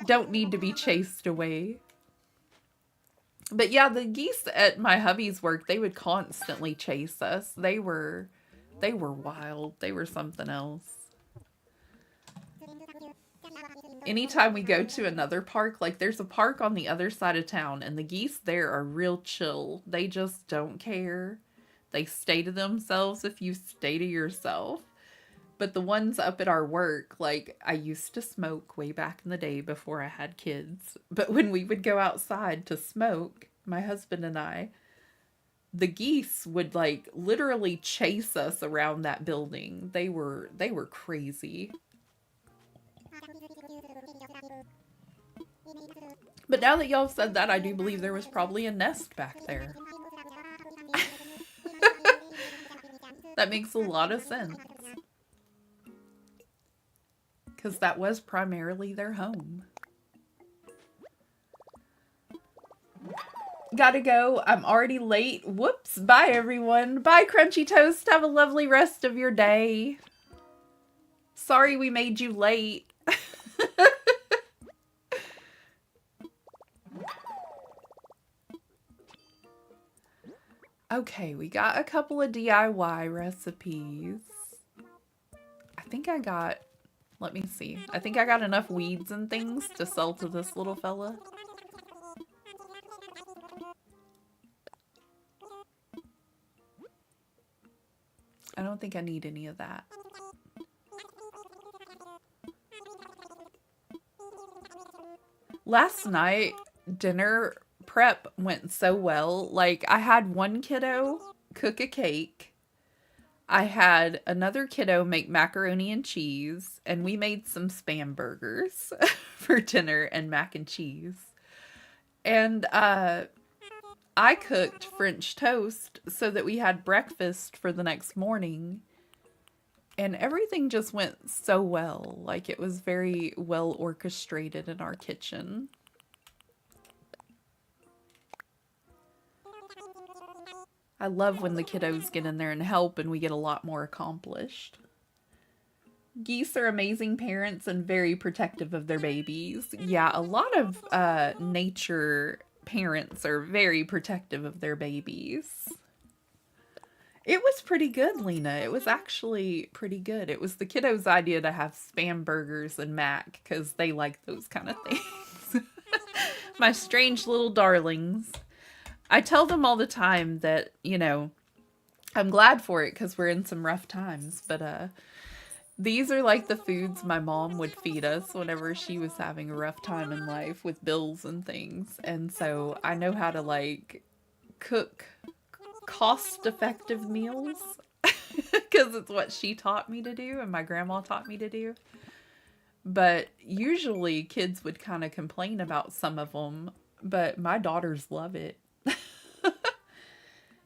Don't need to be chased away. But yeah, the geese at my hubby's work, they would constantly chase us. They were wild. They were something else. Anytime we go to another park, like there's a park on the other side of town, and the geese there are real chill. They just don't care. They stay to themselves if you stay to yourself. But the ones up at our work, like I used to smoke way back in the day before I had kids. But when we would go outside to smoke, my husband and I, the geese would like literally chase us around that building. They were crazy. But now that y'all said that, I do believe there was probably a nest back there. That makes a lot of sense. Because that was primarily their home. Gotta go. I'm already late. Whoops. Bye, everyone. Bye, Crunchy Toast. Have a lovely rest of your day. Sorry we made you late. Okay, we got a couple of DIY recipes. I think I got... Let me see. I think I got enough weeds and things to sell to this little fella. I don't think I need any of that. Last night, dinner prep went so well. Like, I had one kiddo cook a cake. I had another kiddo make macaroni and cheese, and we made some Spam burgers for dinner and mac and cheese. And I cooked French toast so that we had breakfast for the next morning. And everything just went so well. Like, it was very well orchestrated in our kitchen. I love when the kiddos get in there and help and we get a lot more accomplished. Geese are amazing parents and very protective of their babies. Yeah, a lot of nature parents are very protective of their babies. It was pretty good, Lena. It was actually pretty good. It was the kiddos' idea to have Spam burgers and mac because they like those kind of things. My strange little darlings. I tell them all the time that, you know, I'm glad for it because we're in some rough times. But these are like the foods my mom would feed us whenever she was having a rough time in life with bills and things. And so I know how to, like, cook cost-effective meals because it's what she taught me to do and my grandma taught me to do. But usually kids would kind of complain about some of them, but my daughters love it.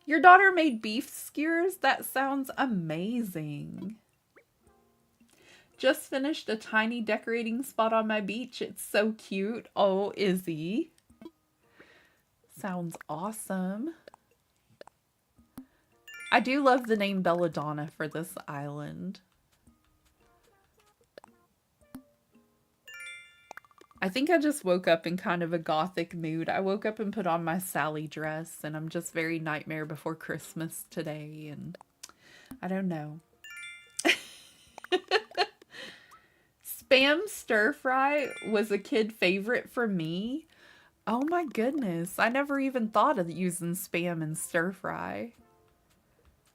Your daughter made beef skewers? That sounds amazing. Just finished a tiny decorating spot on my beach. It's so cute. Oh, Izzy. Sounds awesome. I do love the name Belladonna for this island. I think I just woke up in kind of a gothic mood. I woke up and put on my Sally dress, and I'm just very Nightmare Before Christmas today, and I don't know. Spam stir fry was a kid favorite for me. Oh my goodness, I never even thought of using Spam in stir fry.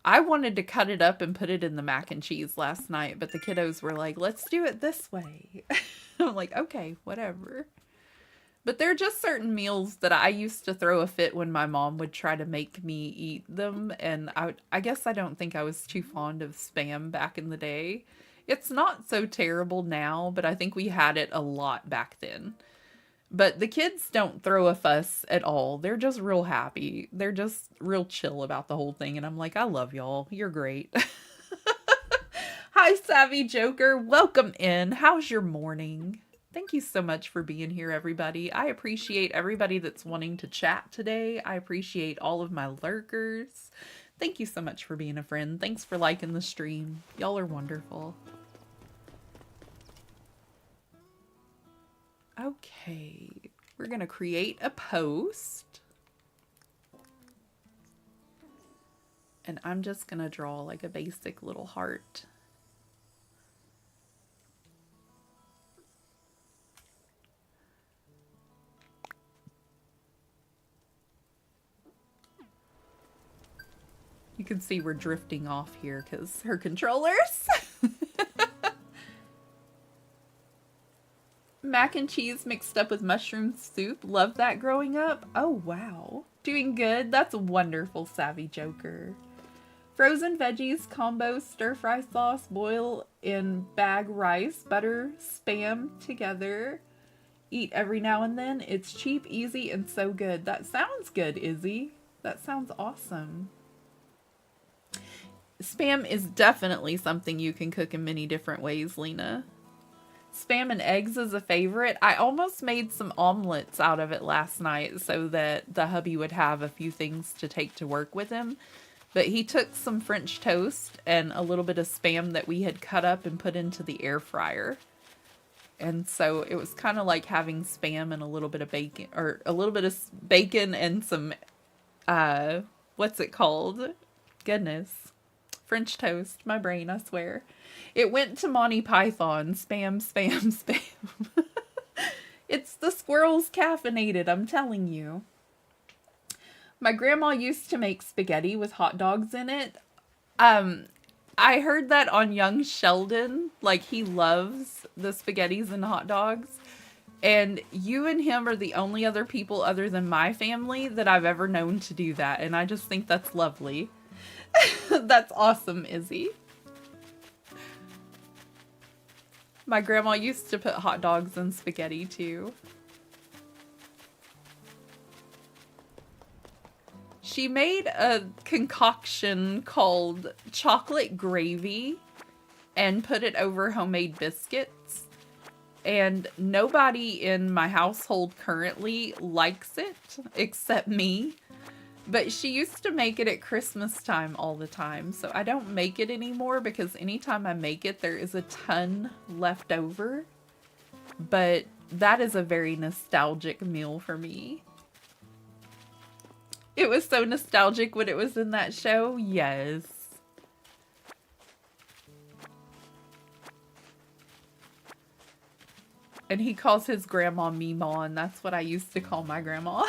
I wanted to cut it up and put it in the mac and cheese last night, but the kiddos were like, let's do it this way. I'm like, okay, whatever. But there are just certain meals that I used to throw a fit when my mom would try to make me eat them. And I guess I don't think I was too fond of Spam back in the day. It's not so terrible now, but I think we had it a lot back then. But the kids don't throw a fuss at all. They're just real happy. They're just real chill about the whole thing. And I'm like, I love y'all. You're great. Hi, Savvy Joker. Welcome in. How's your morning? Thank you so much for being here, everybody. I appreciate everybody that's wanting to chat today. I appreciate all of my lurkers. Thank you so much for being a friend. Thanks for liking the stream. Y'all are wonderful. Okay, we're going to create a post. And I'm just going to draw like a basic little heart. You can see we're drifting off here because her controllers. Mac and cheese mixed up with mushroom soup. Loved that growing up. Oh, wow. Doing good. That's wonderful, Savvy Joker. Frozen veggies, combo, stir-fry sauce, boil in bag rice, butter, Spam together. Eat every now and then. It's cheap, easy, and so good. That sounds good, Izzy. That sounds awesome. Spam is definitely something you can cook in many different ways, Lena. Spam and eggs is a favorite. I almost made some omelets out of it last night so that the hubby would have a few things to take to work with him. But he took some French toast and a little bit of Spam that we had cut up and put into the air fryer. And so it was kind of like having Spam and a little bit of bacon, or a little bit of bacon and some, what's it called? Goodness. French toast. My brain, I swear. It went to Monty Python. Spam, spam, spam. It's the squirrels caffeinated, I'm telling you. My grandma used to make spaghetti with hot dogs in it. I heard that on Young Sheldon. Like, he loves the spaghettis and hot dogs. And you and him are the only other people other than my family that I've ever known to do that. And I just think that's lovely. That's awesome, Izzy. My grandma used to put hot dogs in spaghetti too. She made a concoction called chocolate gravy and put it over homemade biscuits. And nobody in my household currently likes it except me. But she used to make it at Christmas time all the time. So I don't make it anymore because anytime I make it, there is a ton left over. But that is a very nostalgic meal for me. It was so nostalgic when it was in that show. Yes. And he calls his grandma Meemaw, and that's what I used to call my grandma.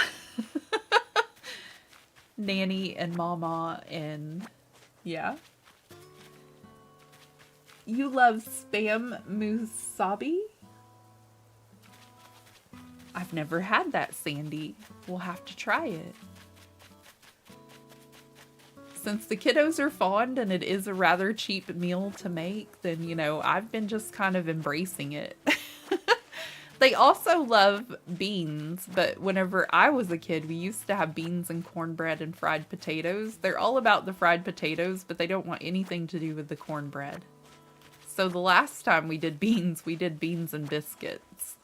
Nanny and Mama, and yeah. You love Spam Musabi? I've never had that, Sandy. We'll have to try it. Since the kiddos are fond and it is a rather cheap meal to make, then, you know, I've been just kind of embracing it. They also love beans, but whenever I was a kid, we used to have beans and cornbread and fried potatoes. They're all about the fried potatoes, but they don't want anything to do with the cornbread. So the last time we did beans and biscuits.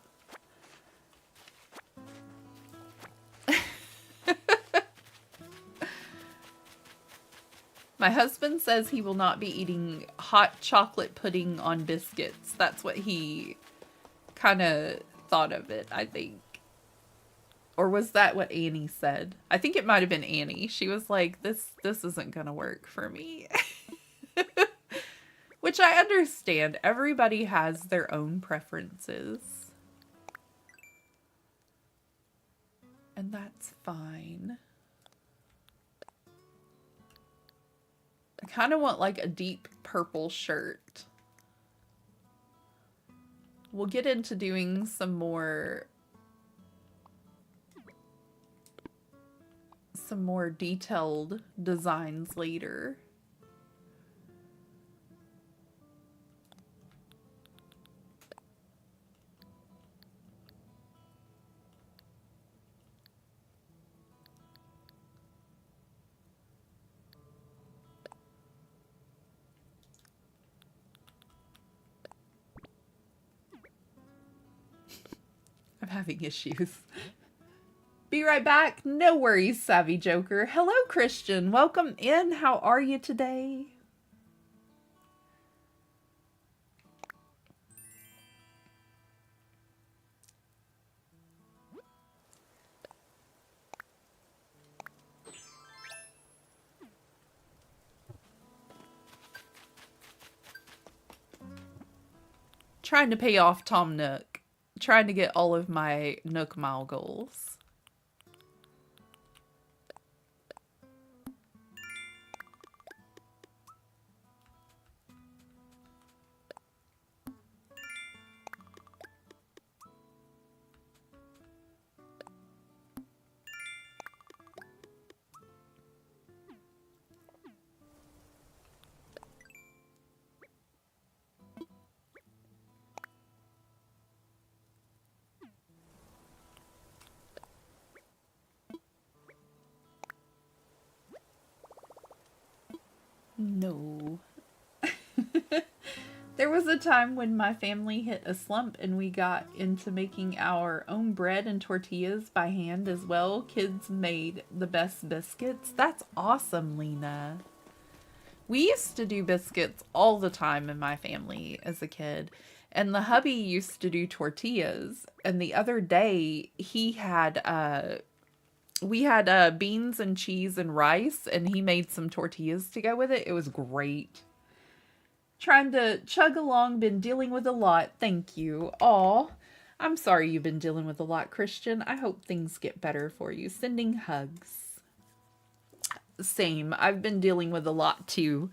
My husband says he will not be eating hot chocolate pudding on biscuits. That's what he kind of thought of it, I think. Or was that what Annie said? I think it might have been Annie. She was like, this isn't going to work for me. Which I understand. Everybody has their own preferences. And that's fine. I kind of want like a deep purple shirt. We'll get into doing some more detailed designs later. I'm having issues. Be right back. No worries, Savvy Joker. Hello, Christian. Welcome in. How are you today? Trying to pay off Tom Nook. Trying to get all of my Nook Mile goals. No. There was a time when my family hit a slump and we got into making our own bread and tortillas by hand as well. Kids made the best biscuits. That's awesome, Lena. We used to do biscuits all the time in my family as a kid. And the hubby used to do tortillas. And the other day he had we had beans and cheese and rice, and he made some tortillas to go with it. It was great. Trying to chug along, been dealing with a lot. Thank you. Aw, I'm sorry you've been dealing with a lot, Christian. I hope things get better for you. Sending hugs. Same. I've been dealing with a lot too.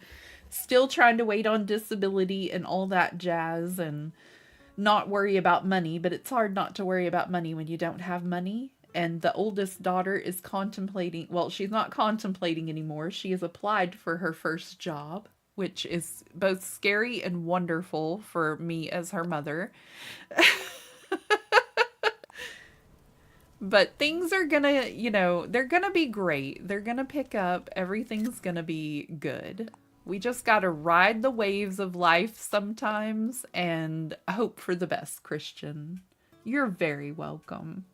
Still trying to wait on disability and all that jazz and not worry about money, but it's hard not to worry about money when you don't have money. And the oldest daughter is contemplating, well, she's not contemplating anymore. She has applied for her first job, which is both scary and wonderful for me as her mother. But things are gonna, they're gonna be great. They're gonna pick up. Everything's gonna be good. We just gotta ride the waves of life sometimes and hope for the best, Christian. You're very welcome.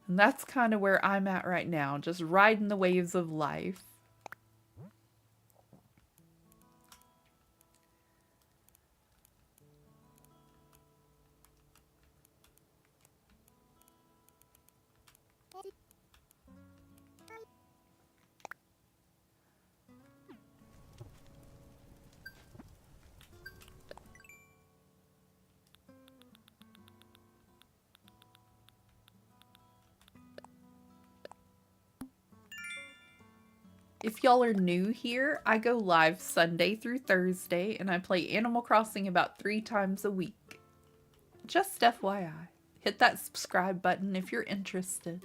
And that's kind of where I'm at right now, just riding the waves of life. If y'all are new here, I go live Sunday through Thursday, and I play Animal Crossing about 3 times a week. Just FYI. Hit that subscribe button if you're interested.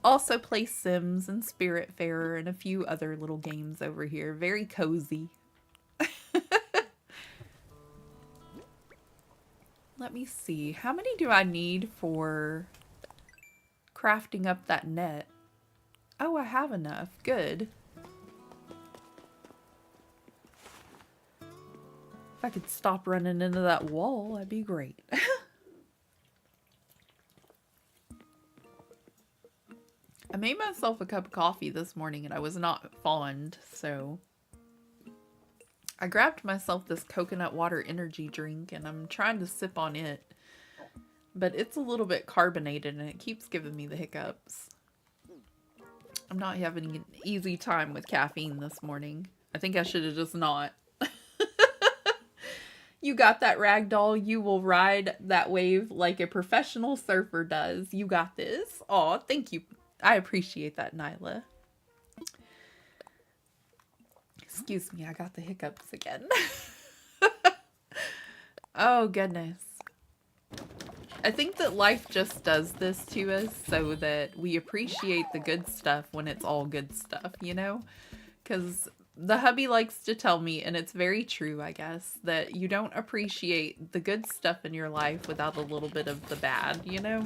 Also play Sims and Spiritfarer and a few other little games over here. Very cozy. Let me see. How many do I need for crafting up that net? Oh, I have enough. Good. If I could stop running into that wall, that'd be great. I made myself a cup of coffee this morning and I was not fond, so I grabbed myself this coconut water energy drink and I'm trying to sip on it, but it's a little bit carbonated and it keeps giving me the hiccups. I'm not having an easy time with caffeine this morning. I think I should have just not. You got that, Ragdoll. You will ride that wave like a professional surfer does. You got this. Aw, thank you. I appreciate that, Nyla. Excuse me, I got the hiccups again. Oh, goodness. I think that life just does this to us so that we appreciate the good stuff when it's all good stuff, you know? Because the hubby likes to tell me, and it's very true, I guess, that you don't appreciate the good stuff in your life without a little bit of the bad, you know?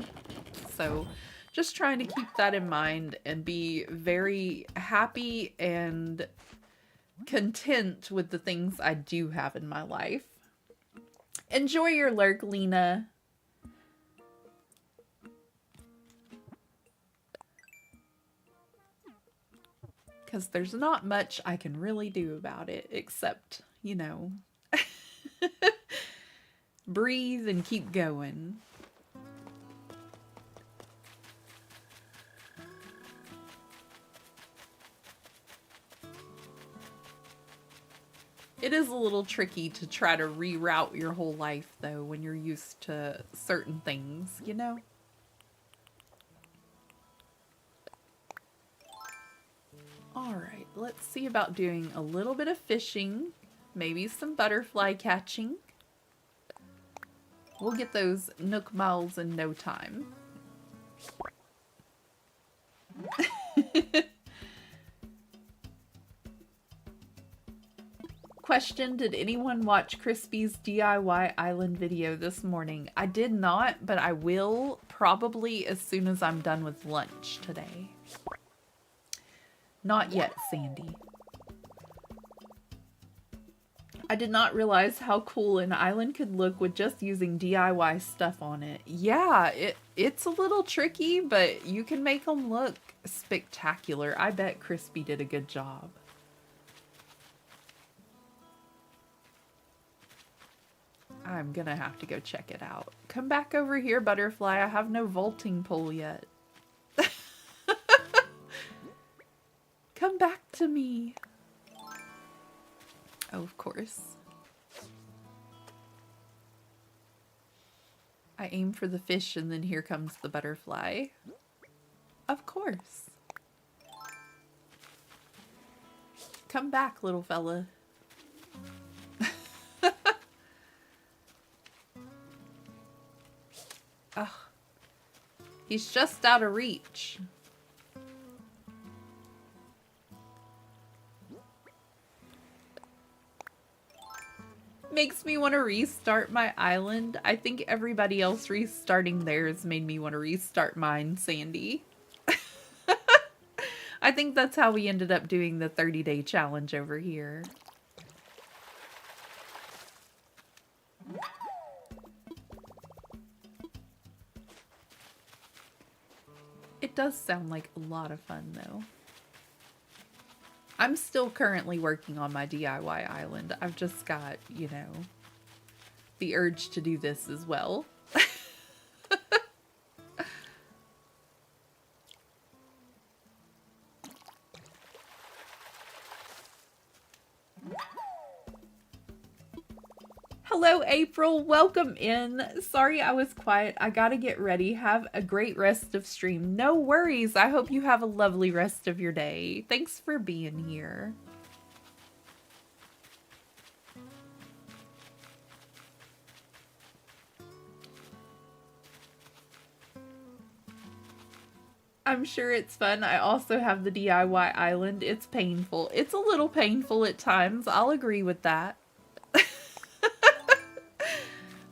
So just trying to keep that in mind and be very happy and content with the things I do have in my life. Enjoy your lurk, Lena. Because there's not much I can really do about it except, you know, breathe and keep going. It is a little tricky to try to reroute your whole life, though, when you're used to certain things, you know? Alright, let's see about doing a little bit of fishing, maybe some butterfly catching. We'll get those Nook Miles in no time. Question, did anyone watch Crispy's DIY island video this morning? I did not, but I will probably as soon as I'm done with lunch today. Not yet, Sandy. I did not realize how cool an island could look with just using DIY stuff on it. Yeah, it's a little tricky, but you can make them look spectacular. I bet Crispy did a good job. I'm gonna have to go check it out. Come back over here, Butterfly. I have no vaulting pole yet. Come back to me. Oh, of course. I aim for the fish and then here comes the butterfly. Of course. Come back, little fella. Oh, He's just out of reach. Makes me want to restart my island. I think everybody else restarting theirs made me want to restart mine, Sandy. I think that's how we ended up doing the 30-day challenge over here. It does sound like a lot of fun, though. I'm still currently working on my DIY island. I've just got, you know, the urge to do this as well. Hello, April. Welcome in. Sorry I was quiet. I gotta get ready. Have a great rest of stream. No worries. I hope you have a lovely rest of your day. Thanks for being here. I'm sure it's fun. I also have the DIY island. It's painful. It's a little painful at times. I'll agree with that.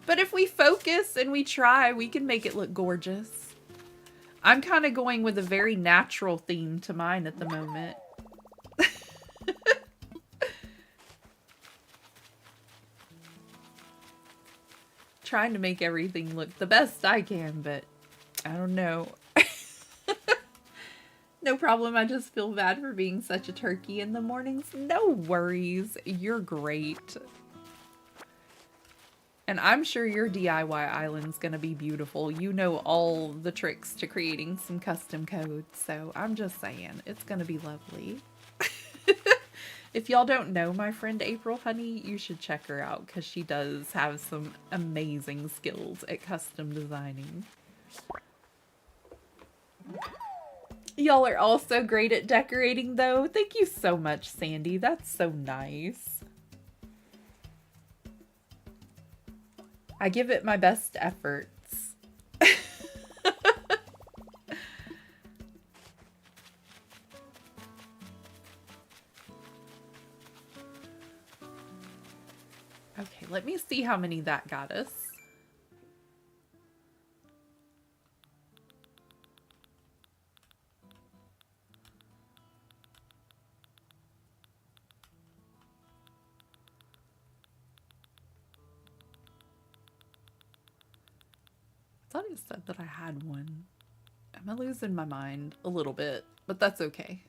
But if we focus and we try, we can make it look gorgeous. I'm kind of going with a very natural theme to mine at the moment. Trying to make everything look the best I can, but I don't know. No problem. I just feel bad for being such a turkey in the mornings. No worries. You're great. And I'm sure your DIY island's gonna be beautiful. You know all the tricks to creating some custom codes, so I'm just saying, it's gonna be lovely. If y'all don't know my friend April Honey, you should check her out, because she does have some amazing skills at custom designing. Y'all are all so great at decorating, though. Thank you so much, Sandy. That's so nice. I give it my best efforts. Okay, let me see how many that got us. I thought it said that I had one. Am I losing my mind? A little bit, but that's okay.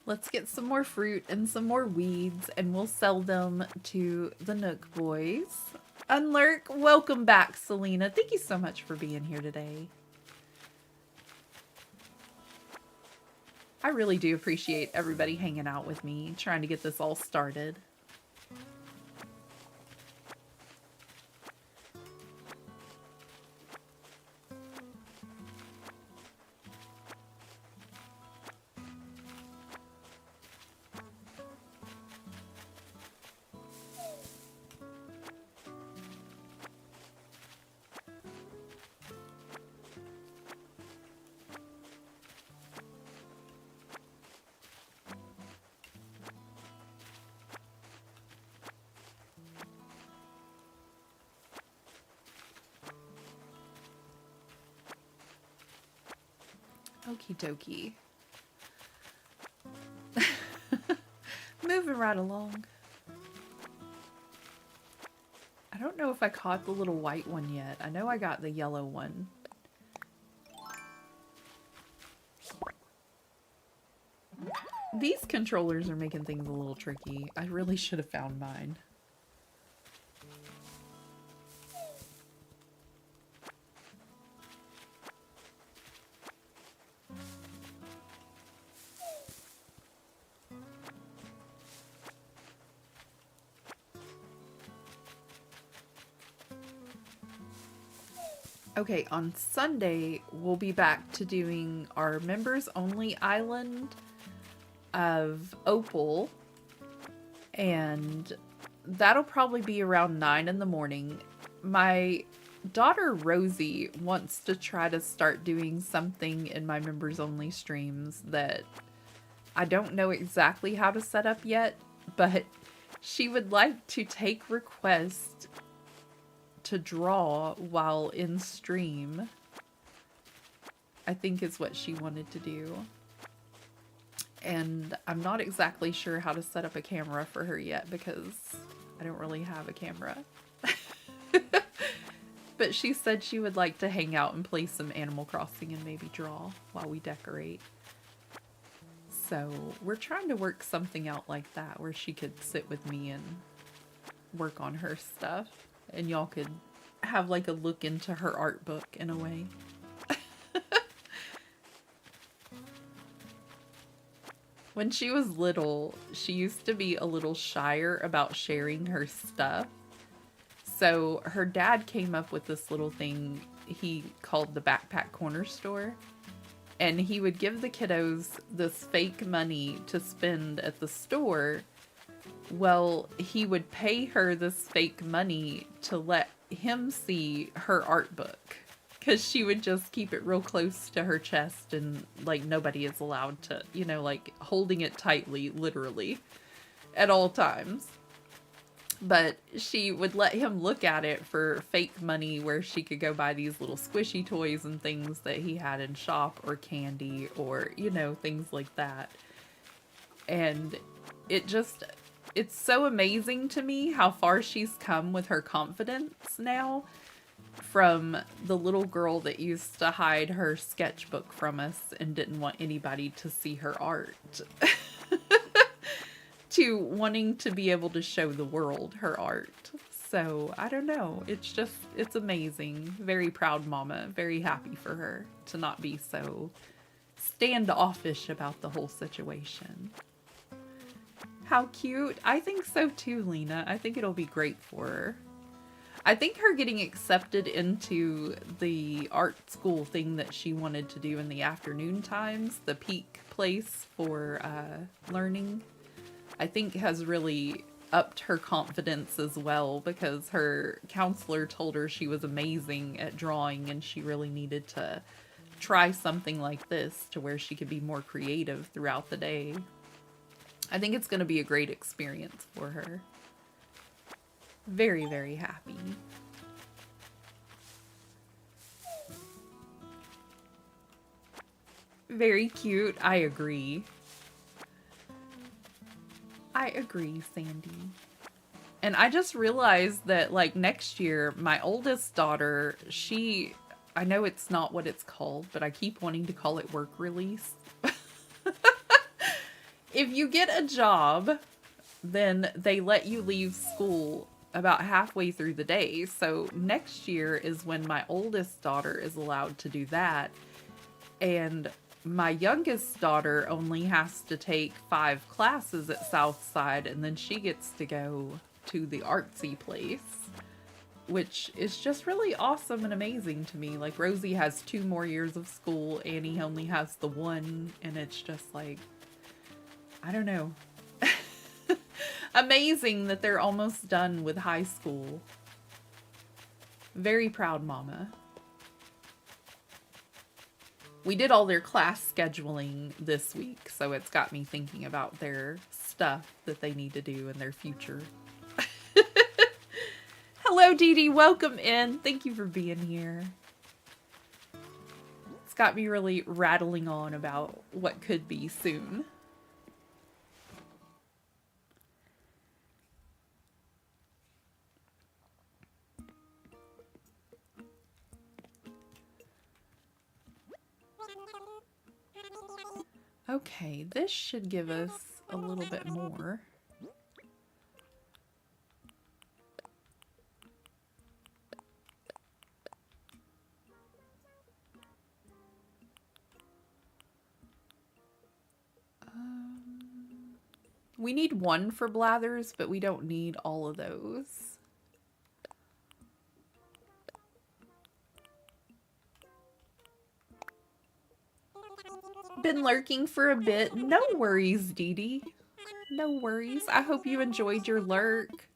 Let's get some more fruit and some more weeds, and we'll sell them to the Nook boys. Unlurk, welcome back, Selena. Thank you so much for being here today. I really do appreciate everybody hanging out with me, trying to get this all started. Okie dokie. Moving right along. I don't know if I caught the little white one yet. I know I got the yellow one. These controllers are making things a little tricky. I really should have found mine. Okay, on Sunday, we'll be back to doing our members-only island. of opal, and that'll probably be around 9 in the morning. My daughter Rosie wants to try to start doing something in my members only streams that I don't know exactly how to set up yet, but she would like to take requests to draw while in stream, I think is what she wanted to do. And I'm not exactly sure how to set up a camera for her yet because I don't really have a camera. But she said she would like to hang out and play some Animal Crossing and maybe draw while we decorate. So we're trying to work something out like that where she could sit with me and work on her stuff. And y'all could have like a look into her art book in a way. When she was little, she used to be a little shyer about sharing her stuff. So her dad came up with this little thing he called the Backpack Corner Store. And he would give the kiddos this fake money to spend at the store. Well, he would pay her this fake money to let him see her art book. Because she would just keep it real close to her chest and, like, nobody is allowed to, you know, like, holding it tightly, literally, at all times. But she would let him look at it for fake money where she could go buy these little squishy toys and things that he had in shop or candy or, you know, things like that. And it's so amazing to me how far she's come with her confidence now from the little girl that used to hide her sketchbook from us and didn't want anybody to see her art. To wanting to be able to show the world her art. So, I don't know. It's amazing. Very proud mama. Very happy for her to not be so standoffish about the whole situation. How cute. I think so too, Lena. I think it'll be great for her. I think her getting accepted into the art school thing that she wanted to do in the afternoon times, the peak place for learning, I think has really upped her confidence as well because her counselor told her she was amazing at drawing and she really needed to try something like this to where she could be more creative throughout the day. I think it's going to be a great experience for her. Very, very happy. Very cute. I agree. I agree, Sandy. And I just realized that, like, next year, my oldest daughter, I know it's not what it's called, but I keep wanting to call it work release. If you get a job, then they let you leave school about halfway through the day. So next year is when my oldest daughter is allowed to do that. And my youngest daughter only has to take 5 classes at Southside, and then she gets to go to the artsy place, which is just really awesome and amazing to me. Like, Rosie has 2 more years of school, Annie only has the 1, and it's just like, I don't know. Amazing that they're almost done with high school. Very proud mama. We did all their class scheduling this week, so it's got me thinking about their stuff that they need to do in their future. Hello, Dee Dee. Welcome in. Thank you for being here. It's got me really rattling on about what could be soon. Okay, this should give us a little bit more. We need 1 for blathers, but we don't need all of those. Been lurking for a bit. No worries, Dee Dee. No worries. I hope you enjoyed your lurk.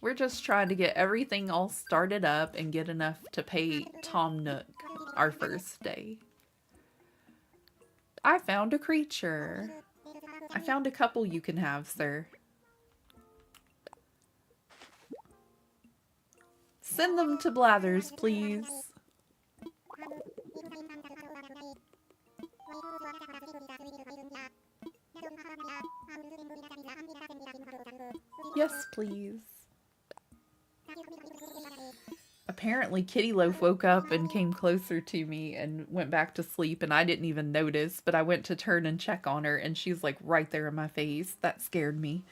We're just trying to get everything all started up and get enough to pay Tom Nook our first day. I found a creature. I found a couple you can have, sir. Send them to Blathers, please. Yes, please. Apparently Kitty Loaf woke up and came closer to me and went back to sleep, and I didn't even notice, but I went to turn and check on her and she's like right there in my face. That scared me.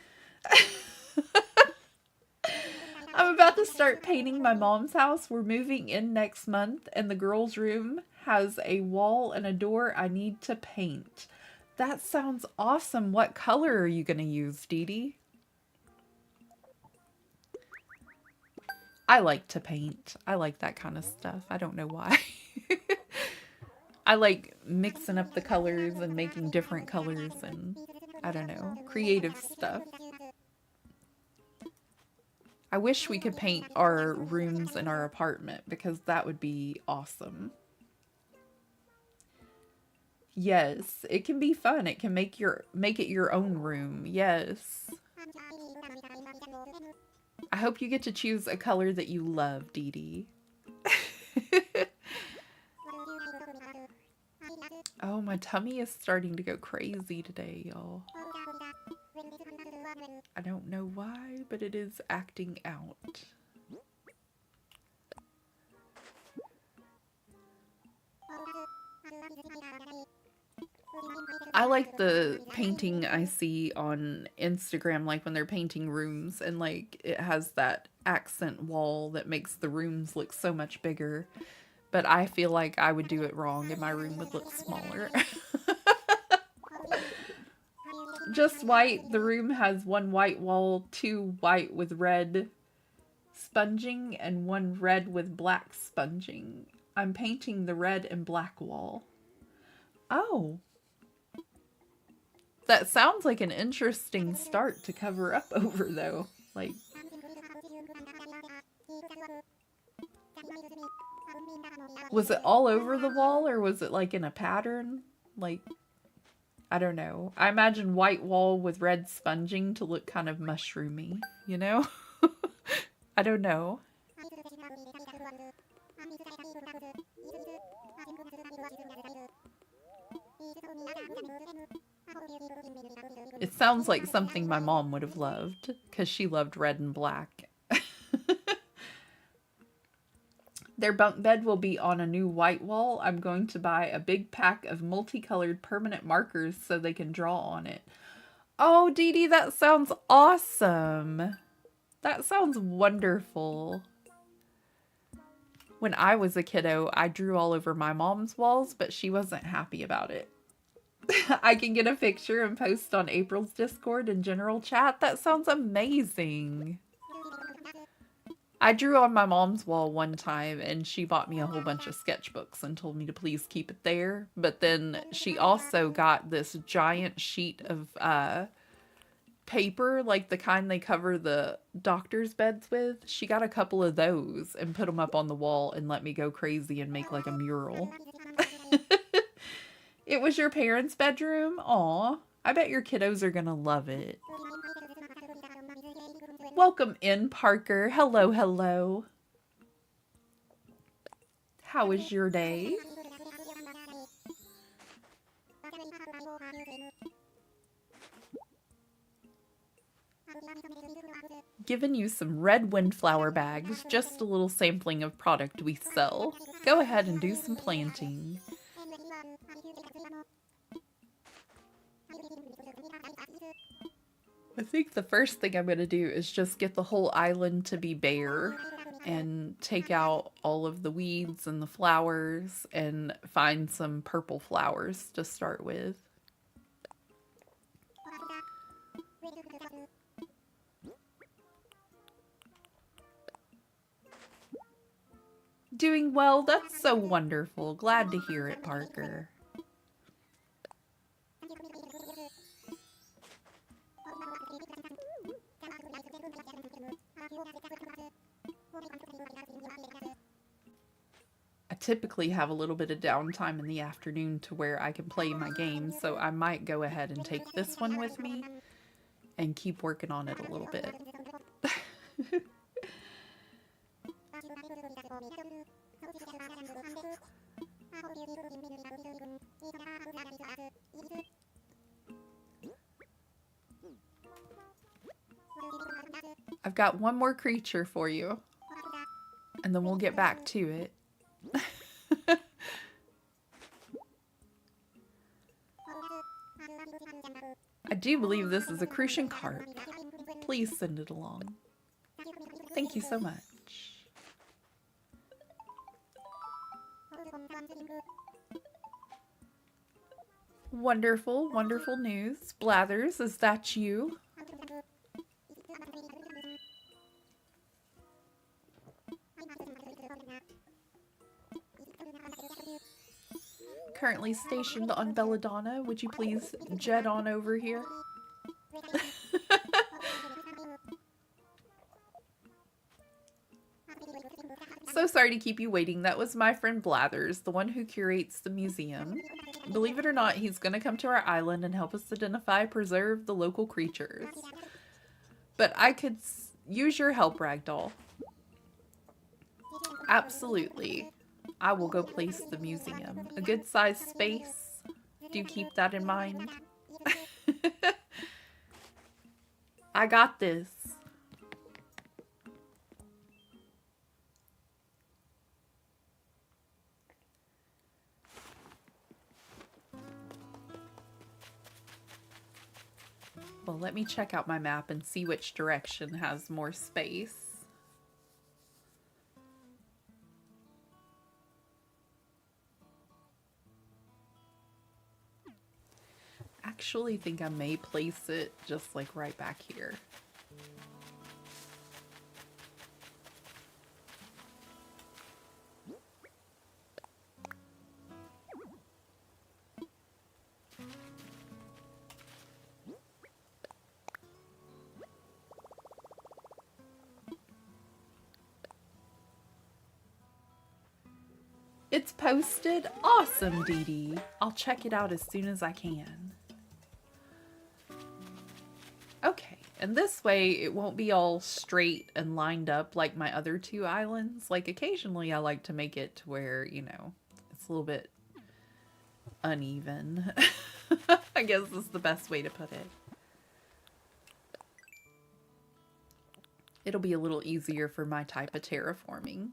I'm about to start painting my mom's house. We're moving in next month and the girls' room has a wall and a door I need to paint. That sounds awesome. What color are you going to use, Dee Dee? I like to paint. I like that kind of stuff. I don't know why. I like mixing up the colors and making different colors and, I don't know, creative stuff. I wish we could paint our rooms in our apartment because that would be awesome. Yes, it can be fun. It can make it your own room. Yes. I hope you get to choose a color that you love, Dee Dee. Oh, my tummy is starting to go crazy today, y'all. I don't know why, but it is acting out. I like the painting I see on Instagram, like when they're painting rooms and like it has that accent wall that makes the rooms look so much bigger. But I feel like I would do it wrong and my room would look smaller. Just white. The room has one white wall, two white with red sponging, and one red with black sponging. I'm painting the red and black wall. Oh. That sounds like an interesting start to cover up over, though. Like... Was it all over the wall, or was it like in a pattern? Like, I don't know. I imagine white wall with red sponging to look kind of mushroomy, you know? I don't know. It sounds like something my mom would have loved, because she loved red and black. Their bunk bed will be on a new white wall. I'm going to buy a big pack of multicolored permanent markers so they can draw on it. Oh, Dee Dee, that sounds awesome. That sounds wonderful. When I was a kiddo, I drew all over my mom's walls, but she wasn't happy about it. I can get a picture and post on April's Discord and general chat. That sounds amazing. I drew on my mom's wall one time and she bought me a whole bunch of sketchbooks and told me to please keep it there. But then she also got this giant sheet of paper, like the kind they cover the doctor's beds with. She got a couple of those and put them up on the wall and let me go crazy and make like a mural. It was your parents' bedroom? Aw, I bet your kiddos are gonna love it. Welcome in, Parker. Hello, hello. How was your day? Giving you some red windflower bags, just a little sampling of product we sell. Go ahead and do some planting. I think the first thing I'm going to do is just get the whole island to be bare and take out all of the weeds and the flowers and find some purple flowers to start with. Doing well. That's so wonderful. Glad to hear it, Parker. I typically have a little bit of downtime in the afternoon to where I can play my game, so I might go ahead and take this one with me and keep working on it a little bit. I've got one more creature for you, and then we'll get back to it. I do believe this is a Crucian carp. Please send it along. Thank you so much. Wonderful, wonderful news. Blathers, is that you? Currently stationed on Belladonna. Would you please jet on over here? So sorry to keep you waiting. That was my friend Blathers, the one who curates the museum. Believe it or not, he's going to come to our island and help us identify, preserve the local creatures. But I could use your help, Ragdoll. Absolutely. I will go place the museum. A good sized space. Do keep that in mind. I got this. Well, let me check out my map and see which direction has more space. Actually think I may place it just like right back here. It's posted? Awesome, Dee Dee. I'll check it out as soon as I can. Okay, and this way it won't be all straight and lined up like my other two islands. Like occasionally I like to make it to where, you know, it's a little bit uneven. I guess is the best way to put it. It'll be a little easier for my type of terraforming.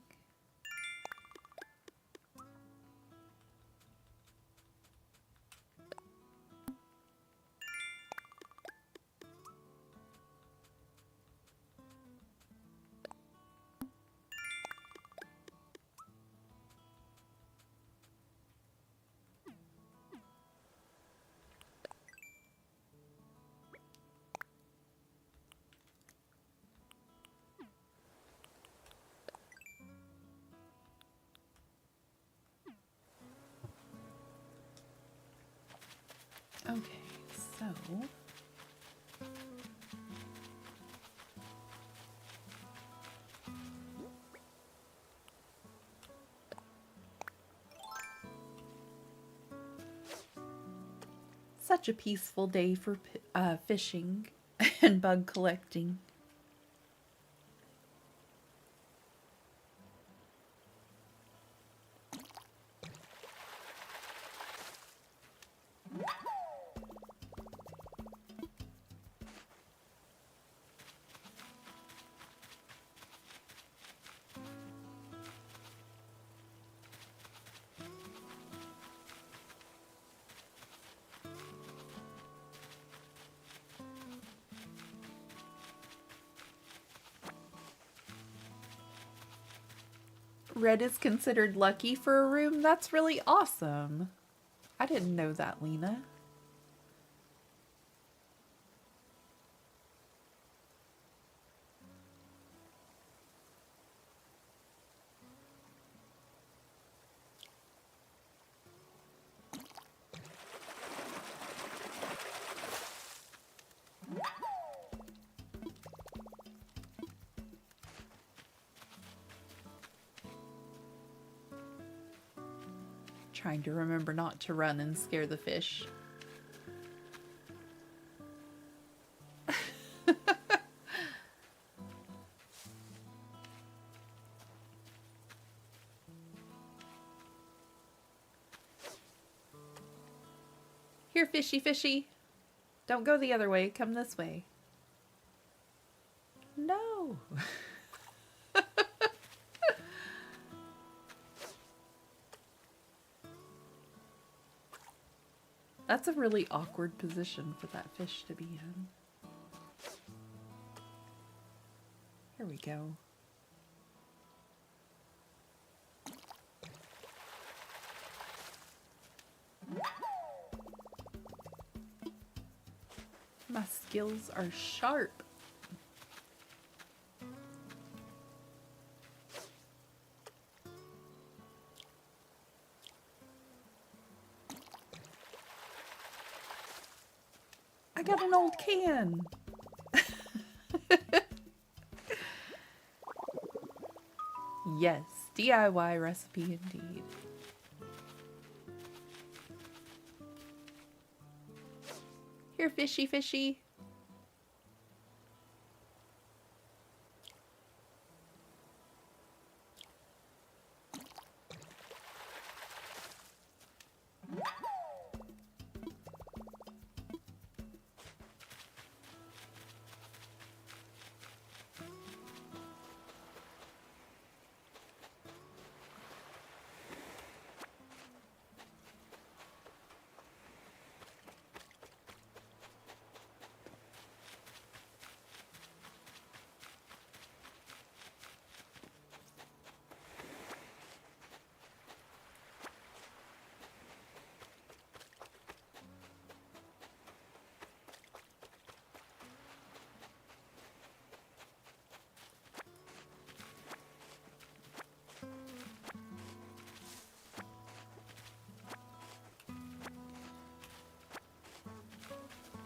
Okay, so such a peaceful day for fishing and bug collecting. Red is considered lucky for a room. That's really awesome. I didn't know that, Lena. Trying to remember not to run and scare the fish. Here, fishy, fishy. Don't go the other way. Come this way. No. That's a really awkward position for that fish to be in. Here we go. My skills are sharp. I got an old can. Yes, DIY recipe indeed. Here, fishy, fishy.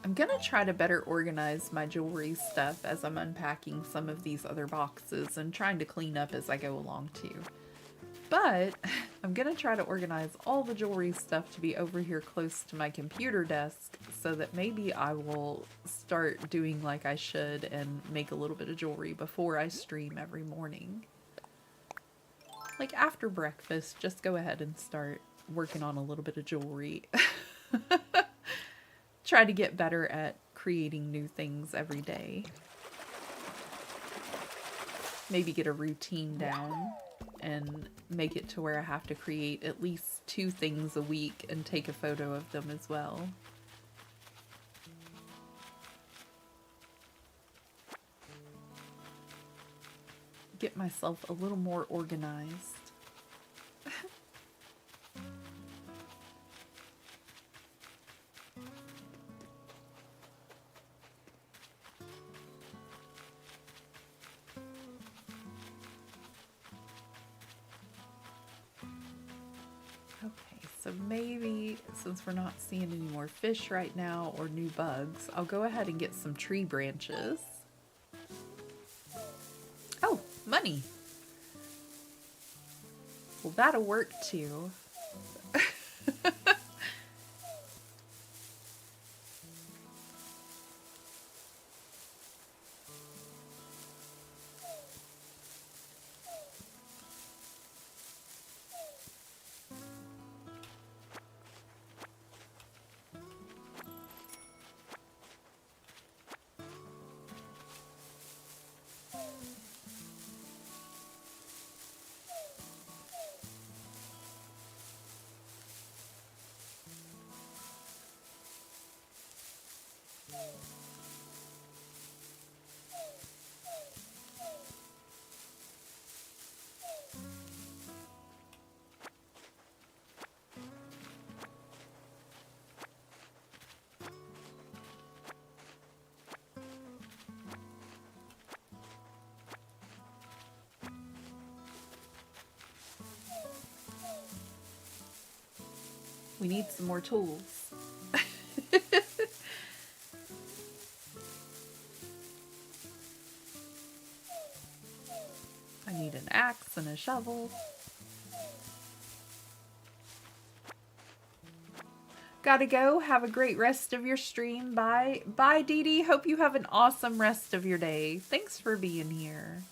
I'm gonna try to better organize my jewelry stuff as I'm unpacking some of these other boxes and trying to clean up as I go along too. But I'm gonna try to organize all the jewelry stuff to be over here close to my computer desk so that maybe I will start doing like I should and make a little bit of jewelry before I stream every morning. Like after breakfast, just go ahead and start working on a little bit of jewelry. Try to get better at creating new things every day. Maybe get a routine down and make it to where I have to create at least 2 things a week and take a photo of them as well. Get myself a little more organized. Okay, so maybe since we're not seeing any more fish right now or new bugs, I'll go ahead and get some tree branches. Oh, money! Well, that'll work too. We need some more tools. I need an axe and a shovel. Gotta go. Have a great rest of your stream. Bye. Bye, Dee Dee. Hope you have an awesome rest of your day. Thanks for being here.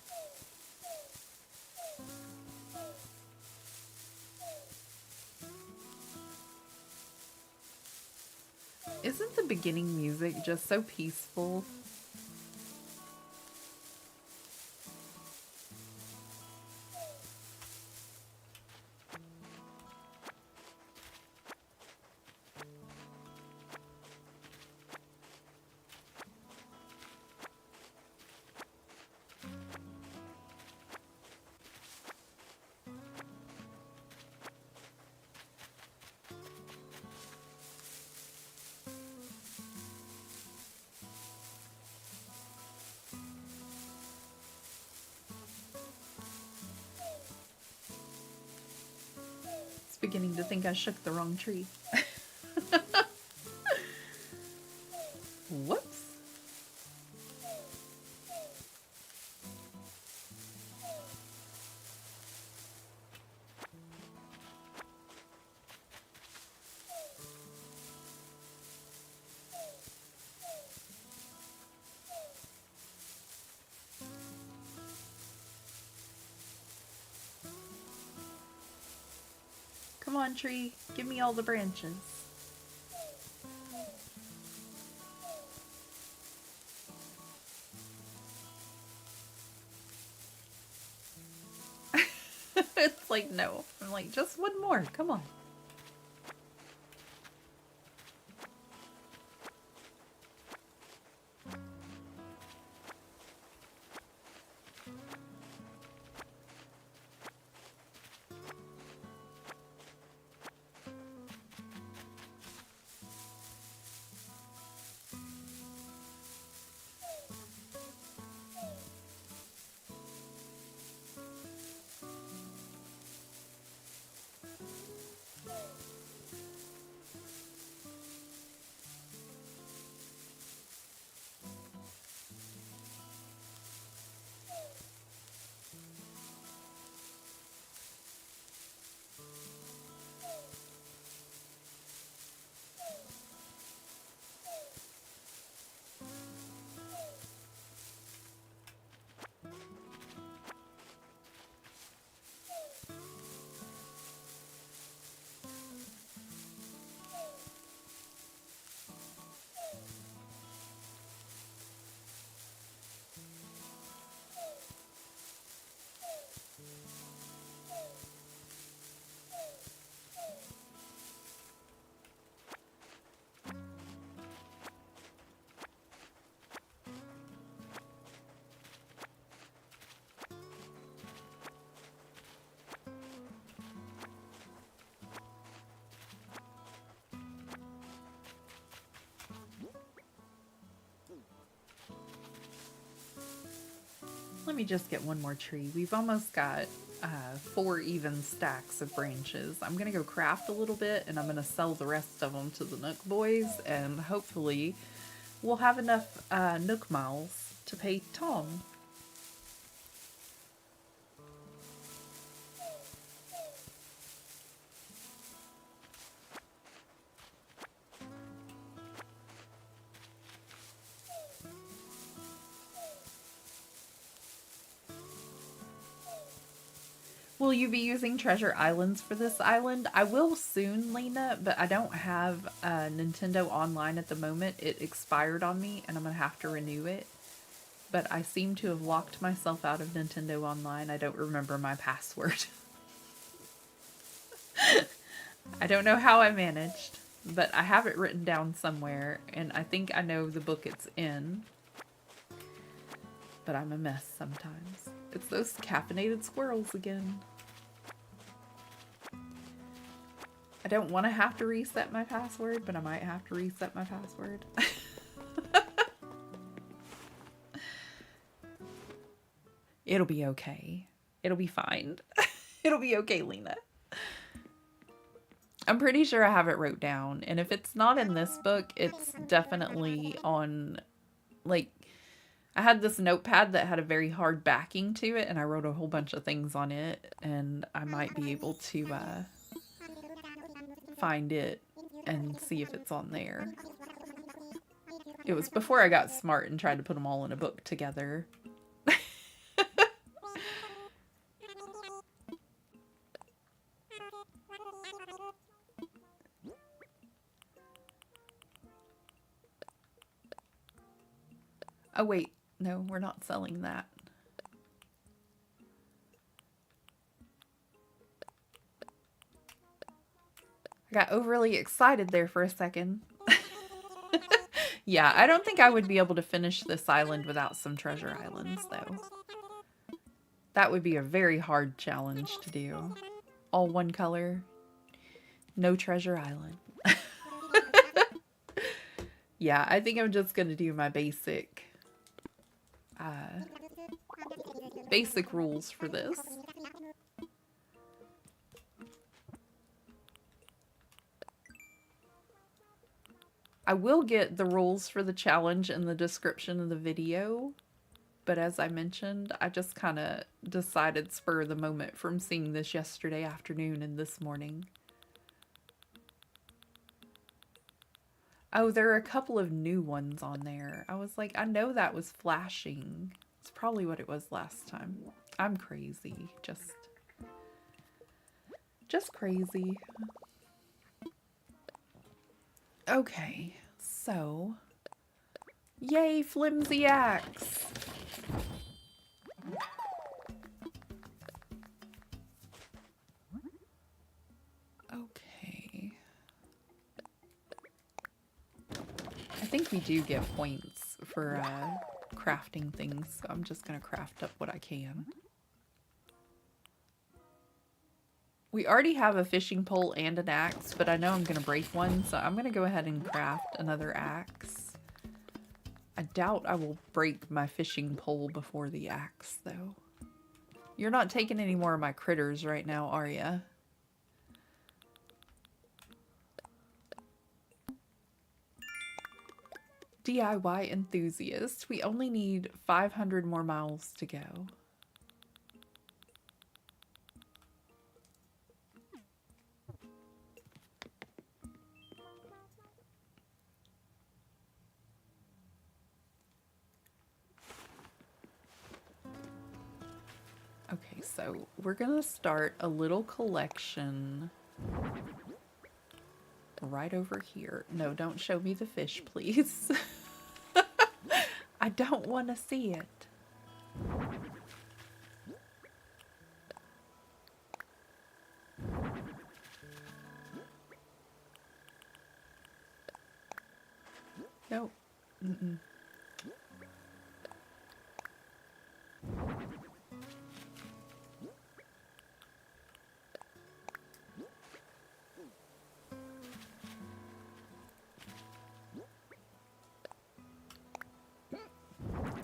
Isn't the beginning music just so peaceful? Beginning to think I shook the wrong tree. Whoops. Come on, tree. Give me all the branches. It's like, no. I'm like, just one more. Come on. Let me just get one more tree. We've almost got 4 even stacks of branches. I'm going to go craft a little bit, and I'm going to sell the rest of them to the Nook boys, and hopefully we'll have enough Nook miles to pay Tom. Will you be using Treasure Islands for this island? I will soon, Lena, but I don't have Nintendo Online at the moment. It expired on me, and I'm going to have to renew it. But I seem to have locked myself out of Nintendo Online. I don't remember my password. I don't know how I managed, but I have it written down somewhere, and I think I know the book it's in. But I'm a mess sometimes. It's those caffeinated squirrels again. I don't want to have to reset my password, but I might have to reset my password. It'll be okay. It'll be fine. It'll be okay, Lena. I'm pretty sure I have it wrote down, and if it's not in this book, it's definitely on, like, I had this notepad that had a very hard backing to it, and I wrote a whole bunch of things on it, and I might be able to find it and see if it's on there. It was before I got smart and tried to put them all in a book together. Oh wait, no, we're not selling that. I got overly excited there for a second. Yeah, I don't think I would be able to finish this island without some treasure islands, though. That would be a very hard challenge to do. All one color, no treasure island. Yeah, I think I'm just gonna do my basic rules for this. I will get the rules for the challenge in the description of the video, but as I mentioned, I just kind of decided spur of the moment from seeing this yesterday afternoon and this morning. Oh, there are a couple of new ones on there. I was like, I know that was flashing. It's probably what it was last time. I'm crazy. Just crazy. Okay, so yay, flimsy axe. Okay. I think we do get points for crafting things, so I'm just gonna craft up what I can. We already have a fishing pole and an axe, but I know I'm gonna break one, so I'm gonna go ahead and craft another axe. I doubt I will break my fishing pole before the axe, though. You're not taking any more of my critters right now, are ya? DIY enthusiast. We only need 500 more miles to go. Okay, so we're gonna start a little collection right over here. No, don't show me the fish, please. I don't want to see it. Nope. Mm-mm.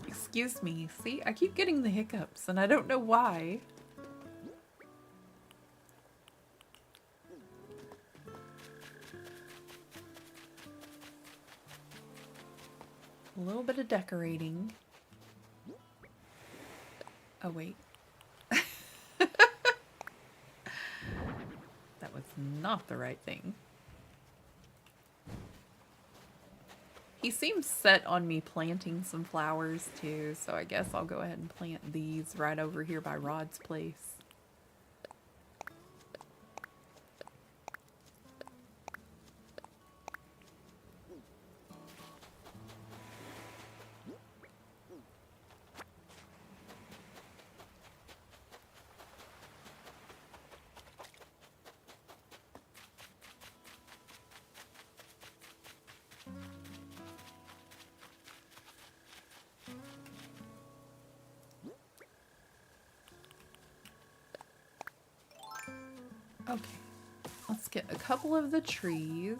Excuse me. See, I keep getting the hiccups and I don't know why. A little bit of decorating. Oh, wait. That was not the right thing. He seems set on me planting some flowers too, so I guess I'll go ahead and plant these right over here by Rod's place. Okay, let's get a couple of the trees.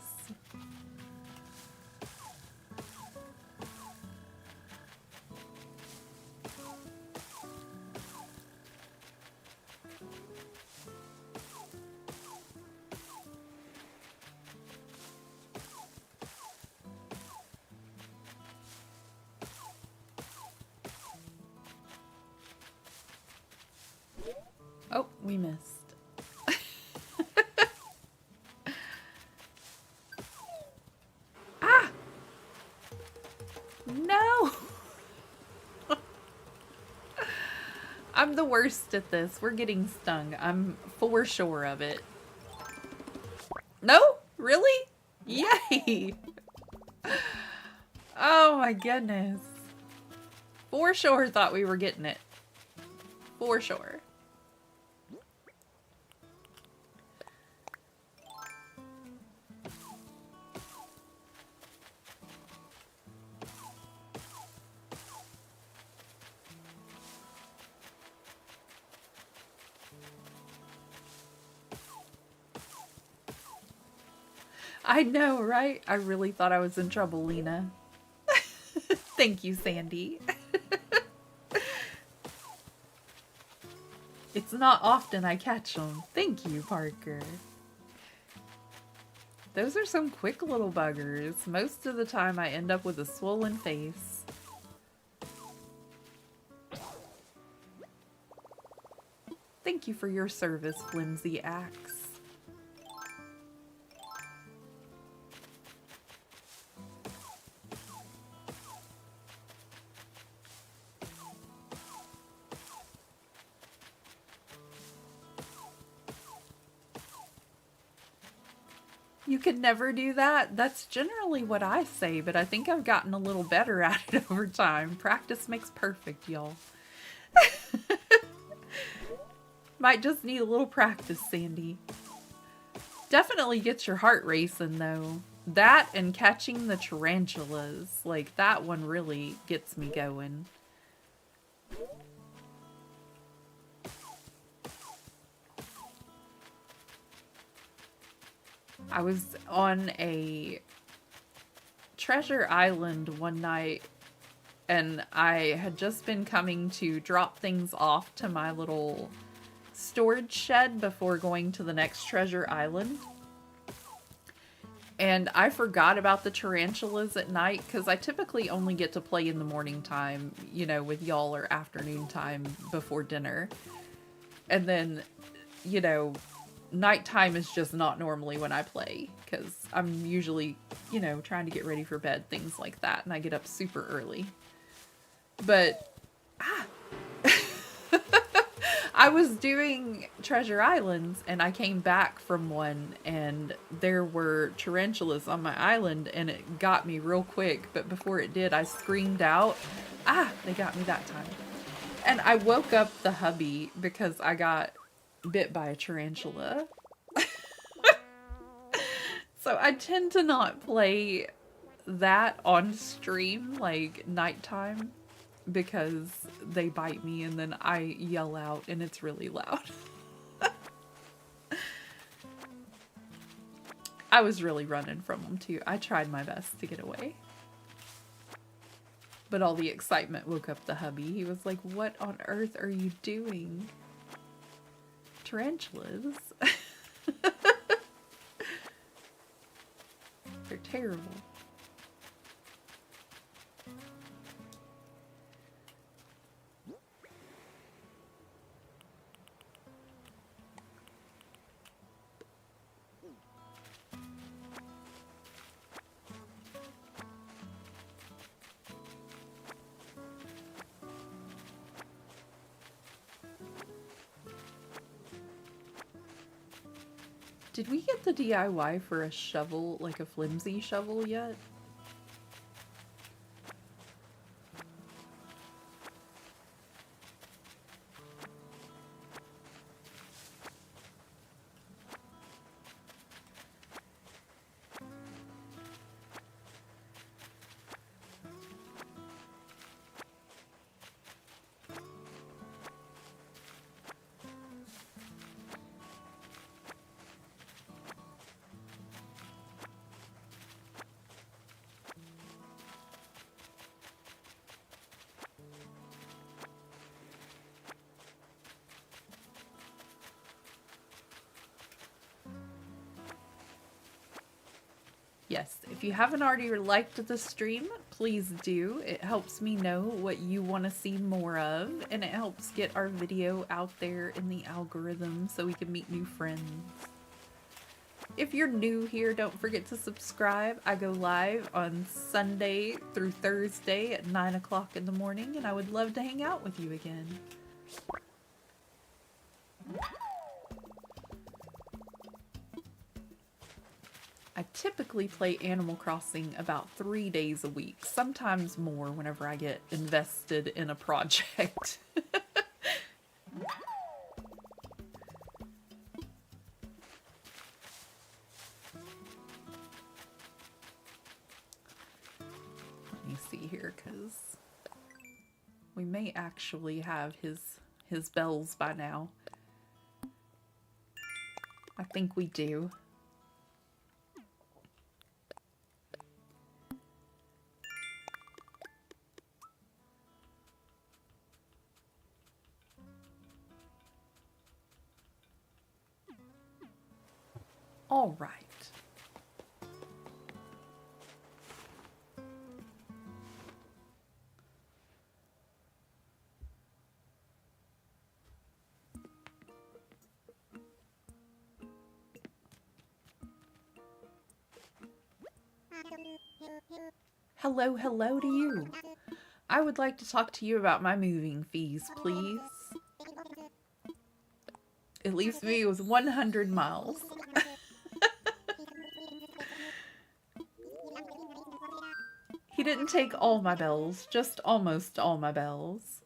Oh, we missed. I'm the worst at this. We're getting stung. I'm for sure of it. No? Really? Yay! Oh my goodness. For sure thought we were getting it. For sure. I know, right? I really thought I was in trouble, Lena. Thank you, Sandy. It's not often I catch them. Thank you, Parker. Those are some quick little buggers. Most of the time I end up with a swollen face. Thank you for your service, Flimsy Axe. You can never do that? That's generally what I say, but I think I've gotten a little better at it over time. Practice makes perfect, y'all. Might just need a little practice, Sandy. Definitely gets your heart racing, though. That and catching the tarantulas. Like, that one really gets me going. I was on a treasure island one night, and I had just been coming to drop things off to my little storage shed before going to the next treasure island. And I forgot about the tarantulas at night, because I typically only get to play in the morning time, you know, with y'all, or afternoon time before dinner. And then, you know, nighttime is just not normally when I play, because I'm usually, you know, trying to get ready for bed, things like that, and I get up super early. But I was doing Treasure Islands, and I came back from one, and there were tarantulas on my island, and it got me real quick, but before it did, I screamed out. They got me that time. And I woke up the hubby because I got bit by a tarantula. So I tend to not play that on stream, like nighttime, because they bite me and then I yell out and it's really loud. I was really running from them too. I tried my best to get away. But all the excitement woke up the hubby. He was like, "What on earth are you doing?" Tarantulas. They're terrible. Did we get the DIY for a shovel, like a flimsy shovel yet? Yes, if you haven't already liked the stream, please do. It helps me know what you want to see more of, and it helps get our video out there in the algorithm so we can meet new friends. If you're new here, don't forget to subscribe. I go live on Sunday through Thursday at 9 o'clock in the morning, and I would love to hang out with you again. I typically play Animal Crossing about 3 days a week, sometimes more whenever I get invested in a project. Let me see here, because we may actually have his bells by now. I think we do. All right. Hello, hello to you. I would like to talk to you about my moving fees, please. It leaves me with 100 miles. He didn't take all my bells, just almost all my bells.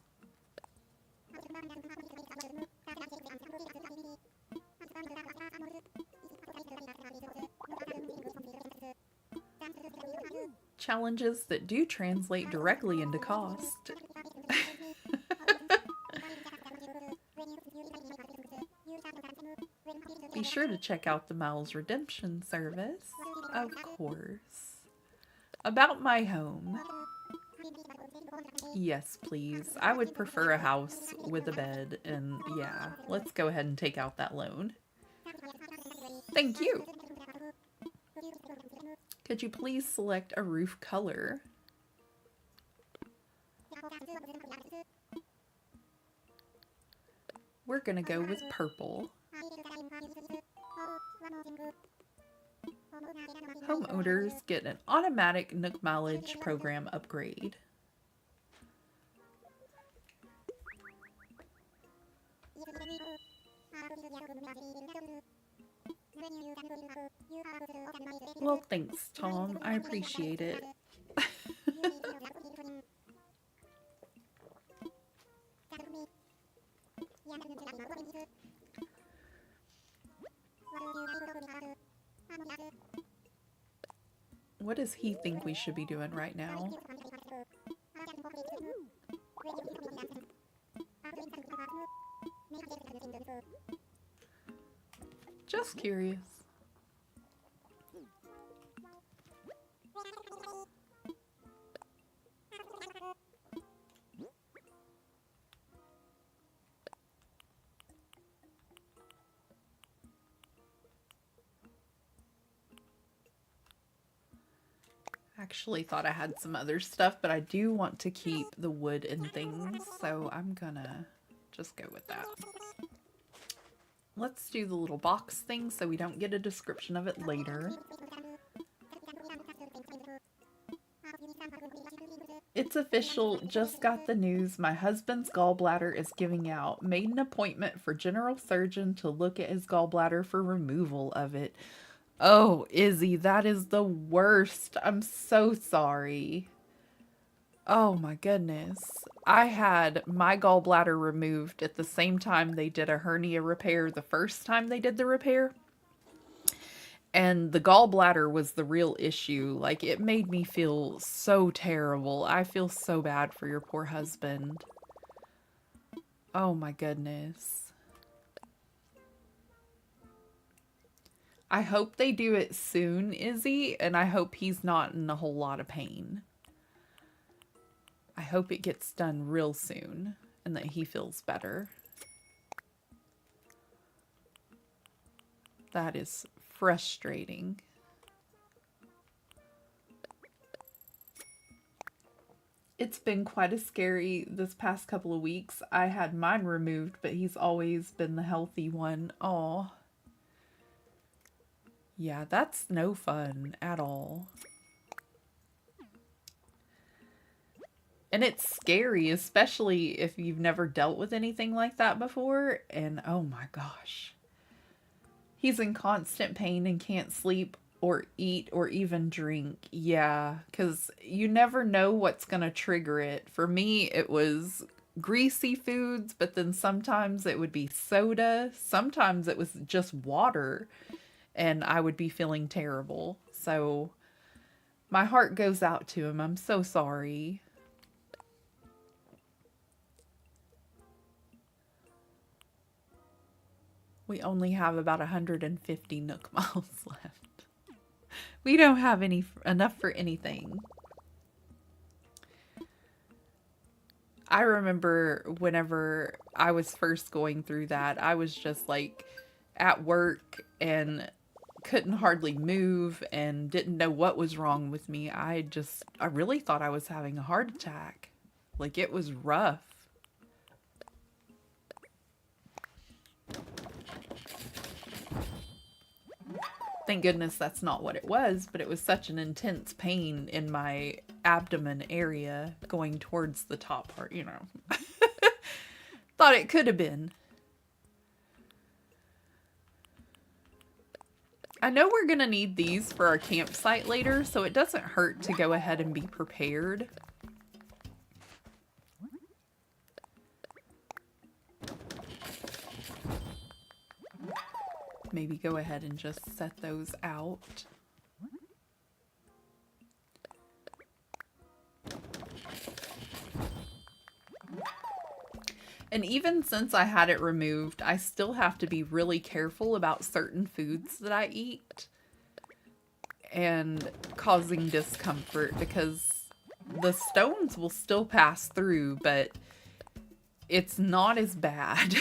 Challenges that do translate directly into cost. Be sure to check out the Miles Redemption service, of course. About my home. Yes, please. I would prefer a house with a bed, and yeah, let's go ahead and take out that loan. Thank you. Could you please select a roof color? We're gonna go with purple. Homeowners get an automatic Nook mileage program upgrade. Well, thanks, Tom. I appreciate it. What does he think we should be doing right now? Just curious. Actually thought I had some other stuff, but I do want to keep the wood and things, so I'm gonna just go with that. Let's do the little box thing so we don't get a description of it later. It's official, just got the news. My husband's gallbladder is giving out. Made an appointment for general surgeon to look at his gallbladder for removal of it. Oh, Izzy, that is the worst. I'm so sorry. Oh my goodness. I had my gallbladder removed at the same time they did a hernia repair the first time they did the repair. And the gallbladder was the real issue. Like, it made me feel so terrible. I feel so bad for your poor husband. Oh my goodness. I hope they do it soon, Izzy, and I hope he's not in a whole lot of pain. I hope it gets done real soon and that he feels better. That is frustrating. It's been quite a scary this past couple of weeks. I had mine removed, but he's always been the healthy one. Aw. Yeah, that's no fun at all. And it's scary, especially if you've never dealt with anything like that before. And oh my gosh. He's in constant pain and can't sleep or eat or even drink. Yeah, because you never know what's going to trigger it. For me, it was greasy foods, but then sometimes it would be soda. Sometimes it was just water, and I would be feeling terrible. So my heart goes out to him. I'm so sorry. We only have about 150 Nook Miles left. We don't have enough for anything. I remember whenever I was first going through that, I was just like at work and couldn't hardly move and didn't know what was wrong with me. I really thought I was having a heart attack. Like, it was rough. Thank goodness that's not what it was, but it was such an intense pain in my abdomen area going towards the top part, you know. Thought it could have been. I know we're going to need these for our campsite later, so it doesn't hurt to go ahead and be prepared. Maybe go ahead and just set those out. And even since I had it removed, I still have to be really careful about certain foods that I eat and causing discomfort, because the stones will still pass through, but it's not as bad.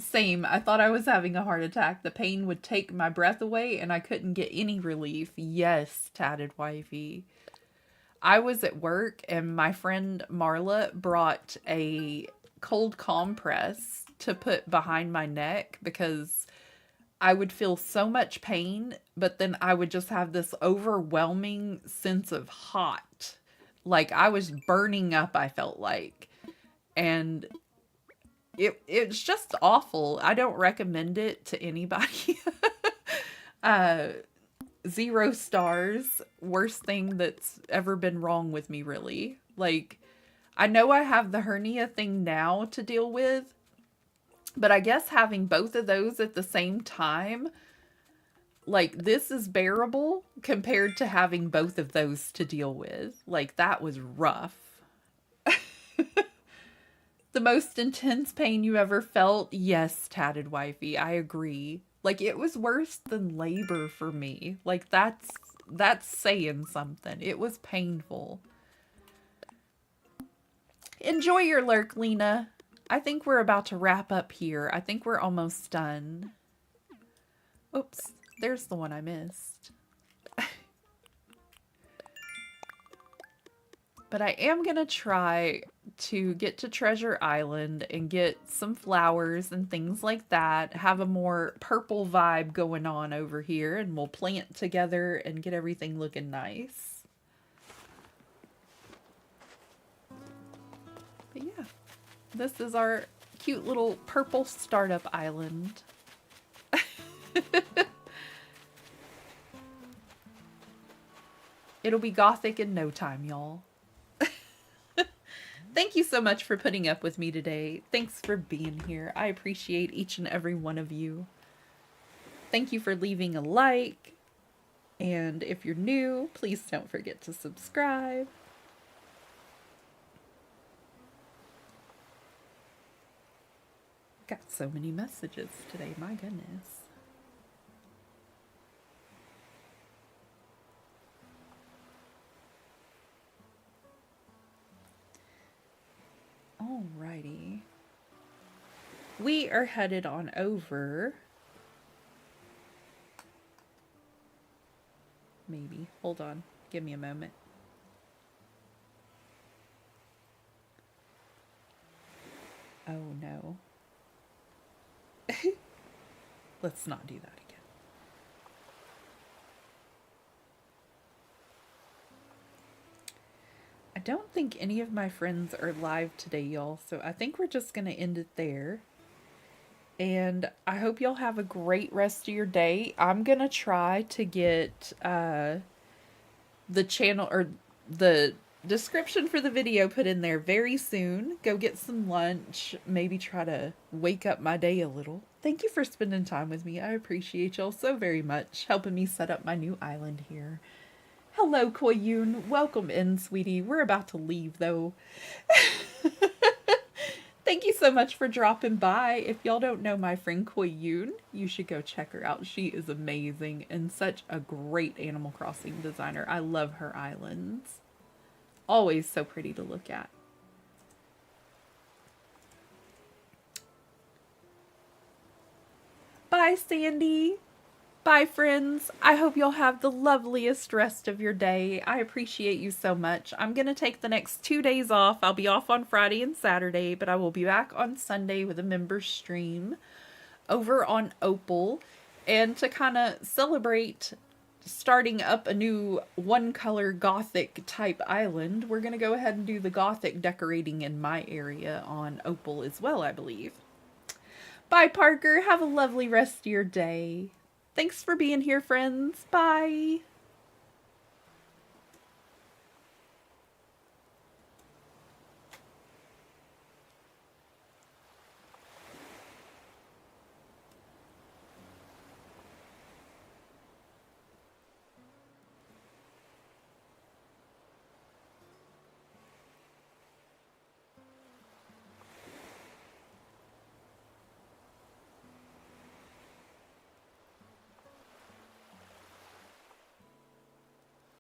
Same. I thought I was having a heart attack. The pain would take my breath away and I couldn't get any relief. Yes, tatted wifey. I was at work and my friend Marla brought a cold compress to put behind my neck because I would feel so much pain, but then I would just have this overwhelming sense of hot. Like I was burning up, I felt like. And it's just awful. I don't recommend it to anybody. 0 stars. Worst thing that's ever been wrong with me, really. Like, I know I have the hernia thing now to deal with, but I guess having both of those at the same time, like, this is bearable compared to having both of those to deal with. Like, that was rough. The most intense pain you ever felt? Yes, tatted wifey, I agree. Like, it was worse than labor for me. Like, that's saying something. It was painful. Enjoy your lurk, Lena. I think we're about to wrap up here. I think we're almost done. Oops, there's the one I missed. But I am going to try to get to Treasure Island and get some flowers and things like that. Have a more purple vibe going on over here, and we'll plant together and get everything looking nice. But yeah, this is our cute little purple startup island. It'll be gothic in no time, y'all. Thank you so much for putting up with me today. Thanks for being here. I appreciate each and every one of you. Thank you for leaving a like. And if you're new, please don't forget to subscribe. Got so many messages today, my goodness. Alrighty. We are headed on over. Maybe. Hold on. Give me a moment. Oh no. Let's not do that again. I don't think any of my friends are live today, y'all, so I think we're just going to end it there. And I hope y'all have a great rest of your day. I'm going to try to get the channel or the description for the video put in there very soon. Go get some lunch, maybe try to wake up my day a little. Thank you for spending time with me. I appreciate y'all so very much, helping me set up my new island here. Hello, Koyun. Welcome in, sweetie. We're about to leave, though. Thank you so much for dropping by. If y'all don't know my friend Koyun, you should go check her out. She is amazing and such a great Animal Crossing designer. I love her islands. Always so pretty to look at. Bye, Sandy. Bye, friends. I hope you'll have the loveliest rest of your day. I appreciate you so much. I'm going to take the next 2 days off. I'll be off on Friday and Saturday, but I will be back on Sunday with a member stream over on Opal. And to kind of celebrate starting up a new one-color Gothic type island, we're going to go ahead and do the Gothic decorating in my area on Opal as well, I believe. Bye, Parker. Have a lovely rest of your day. Thanks for being here, friends. Bye.